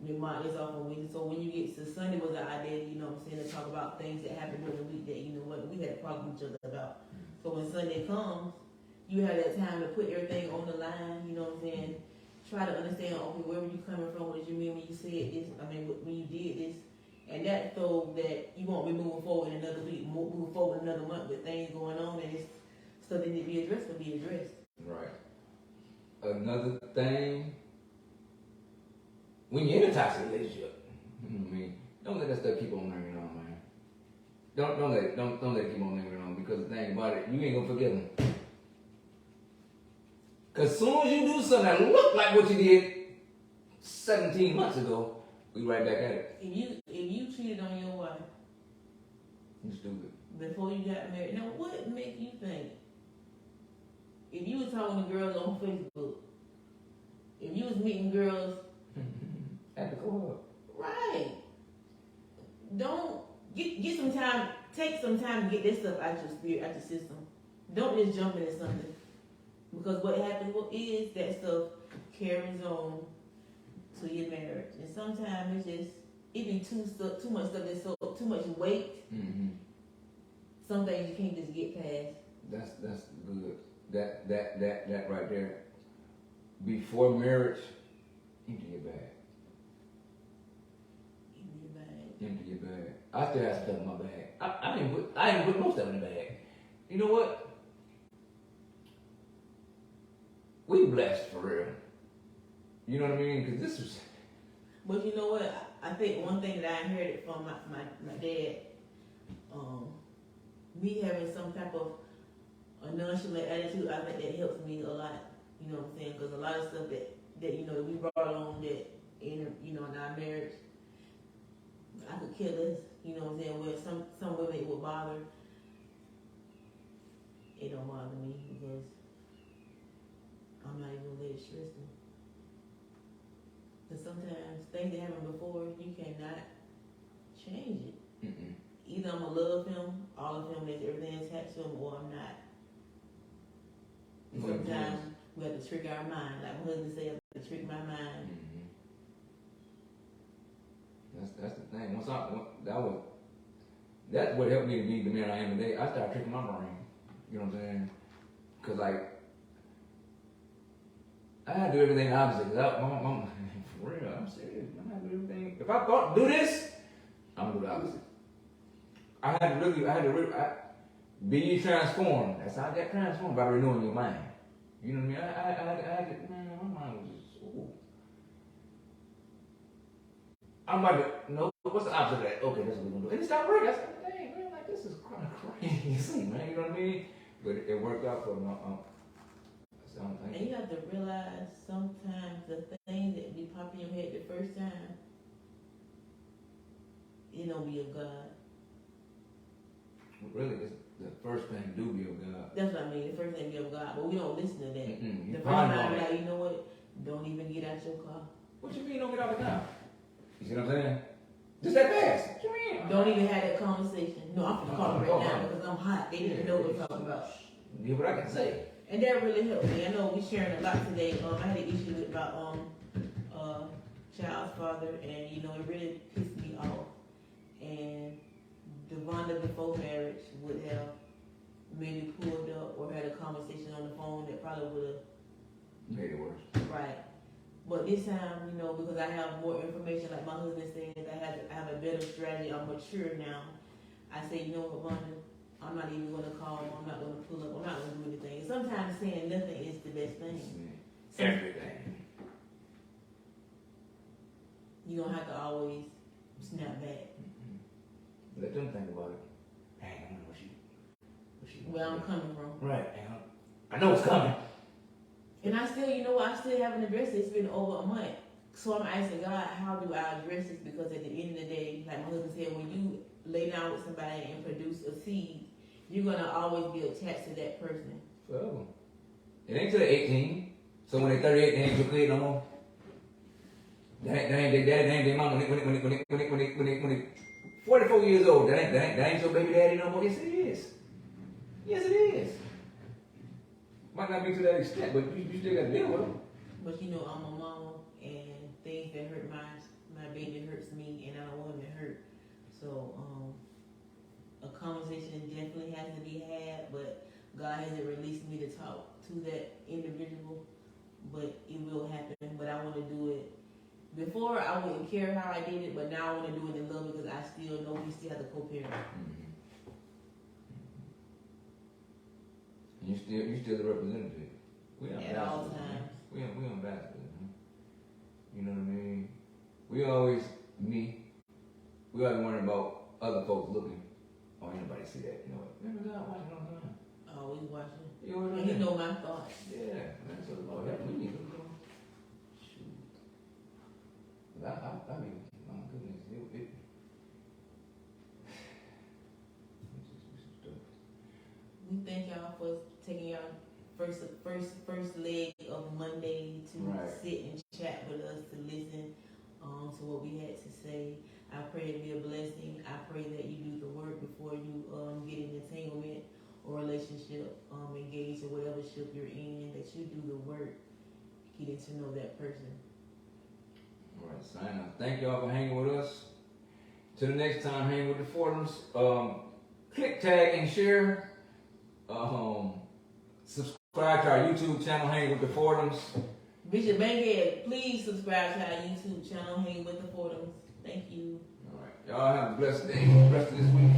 A: We mark this off on Wednesday. So when you get to Sunday was the idea, you know what I'm saying, to talk about things that happened during the week that, you know what, we had a problem with each other about. So when Sunday comes, you have that time to put everything on the line, you know what I'm saying, try to understand, okay, where were you coming from, what did you mean when you said this, when you did this. And that so that you won't be moving forward in another week, moving forward another month with things going on, and it's stuff that need to be addressed will be addressed.
B: Right. Another thing, when you're in a toxic relationship, you know what I mean, don't let that stuff keep on lingering on, man. Don't let it keep on lingering on, because the thing about it, you ain't gonna forgive them. Cause as soon as you do something that look like what you did 17 months ago, we right back at it.
A: If you cheated on your wife,
B: You stupid.
A: before you got married, now what make you think? If you was talking to girls on Facebook, if you was meeting girls
B: At the club.
A: right, don't get some time. Take some time to get this stuff out your spirit, out your system. Don't just jump into something, because what happens is that stuff carries on to your marriage, and sometimes it be too much stuff that's so too much weight. Some things you can't just get past.
B: That's good. That right there. Before marriage, empty your bag. Empty your bag. I still have some stuff in my bag. I didn't put most stuff in the bag. You know what? We blessed for real. You know what I mean? Because this was.
A: But you know what? I think one thing that I inherited from my dad, me having some type of a nonchalant attitude, I think that helps me a lot. You know what I'm saying? Because a lot of stuff that you know we brought on that in our marriage, I could care less. You know what I'm saying? Where some women it would bother, it don't bother me because I'm not even gonna let it stress me. Because sometimes things that happened before, you cannot change it. Either I'm gonna love him, all of him, that's everything attached to him, or I'm not. Sometimes we have to trick our mind, like my husband said, I have to trick my mind.
B: That's the thing. That's what helped me to be the man I am today. I started tricking my brain. You know what I'm saying? Cause like I had to do everything opposite. I'm for real. I'm serious. I had to do everything. If I thought do this, I'm gonna do the opposite. I had to really be transformed. That's how I got transformed, by renewing your mind. You know what I mean? I had to, man, my mind was just, ooh. I'm about to, no, what's the opposite of that? Okay, that's what we're gonna do. And it stopped working. I said, dang, man, like this is kind of crazy, man. You know what I mean? But it worked out for me.
A: And you have to realize sometimes the thing that be popping in your head the first time, it don't be of God.
B: Really, the first thing do be of God.
A: That's what I mean, the first thing be of God, but we don't listen to that. The first
B: Find
A: time,
B: out.
A: like, you know what? Don't even get out your car.
B: What you mean don't get out of the car? You see what I'm saying? Just that fast. What you mean?
A: Don't even have that conversation. No, I'm gonna call right now because I'm hot. They didn't know what we're talking about.
B: Hear what I can say.
A: And that really helped me. I know we sharing a lot today. I had an issue with my child's father, and you know it really pissed me off. And Devonda before marriage would have maybe pulled up or had a conversation on the phone that probably would have
B: made it worse.
A: Right. But this time, you know, because I have more information, like my husband says, I have a better strategy. I'm mature now. I say, you know what, Vonda, I'm not even going to call. I'm not going to pull up. I'm not going to do anything. Sometimes saying nothing is the best thing.
B: Everything.
A: you don't have to always snap back.
B: Let them think about it. Dang, I don't know what she
A: Where I'm coming from.
B: Right. I know it's coming.
A: And I still, you know what, I still haven't addressed it. It's been over a month. So I'm asking God, how do I address this? Because at the end of the day, like my husband said, when you lay down with somebody and produce a seed, you're going to always be attached to that person.
B: Forever. It ain't till they're 18. So when they're 38, they ain't your kid no more. That ain't their daddy, that ain't their mama. When they 44 years old, that ain't your baby daddy no more. Yes, it is. Yes, it is. Might not be to that extent, but you still got to deal with them.
A: But you know, I'm a mama, and things that hurt my baby hurts me, and I don't want him to hurt. So, a conversation definitely has to be had, but God hasn't released me to talk to that individual, but it will happen. But I want to do it. Before, I wouldn't care how I did it, but now I want to do it in love because I still know we still have to co-parent.
B: You still the representative. We
A: At all times.
B: We ambassadors. Huh? You know what I mean? We always wondering about other folks looking. Oh, anybody see that? You know what? Remember God watching all the time.
A: Always watching.
B: You know what I
A: And
B: mean?
A: he know my thoughts.
B: Yeah, that's what Lord help me. Shoot. I mean, my goodness, it
A: We thank y'all for taking y'all first leg of Monday to
B: Right.
A: sit and chat with us, to listen to what we had to say. I pray it be a blessing. I pray that you do the work before you get in entanglement or relationship, engaged or whatever ship you're in, that you do the work getting to know that person.
B: All right, sign up. Thank y'all for hanging with us. Till the next time, hang with the Fordhams. Click, tag, and share. Subscribe to our YouTube channel, Hang with the Fordhams.
A: Bishop Bankhead, please subscribe to our YouTube channel, Hang with the Fordhams. Thank you.
B: All right, y'all have a blessed day, the rest of this week.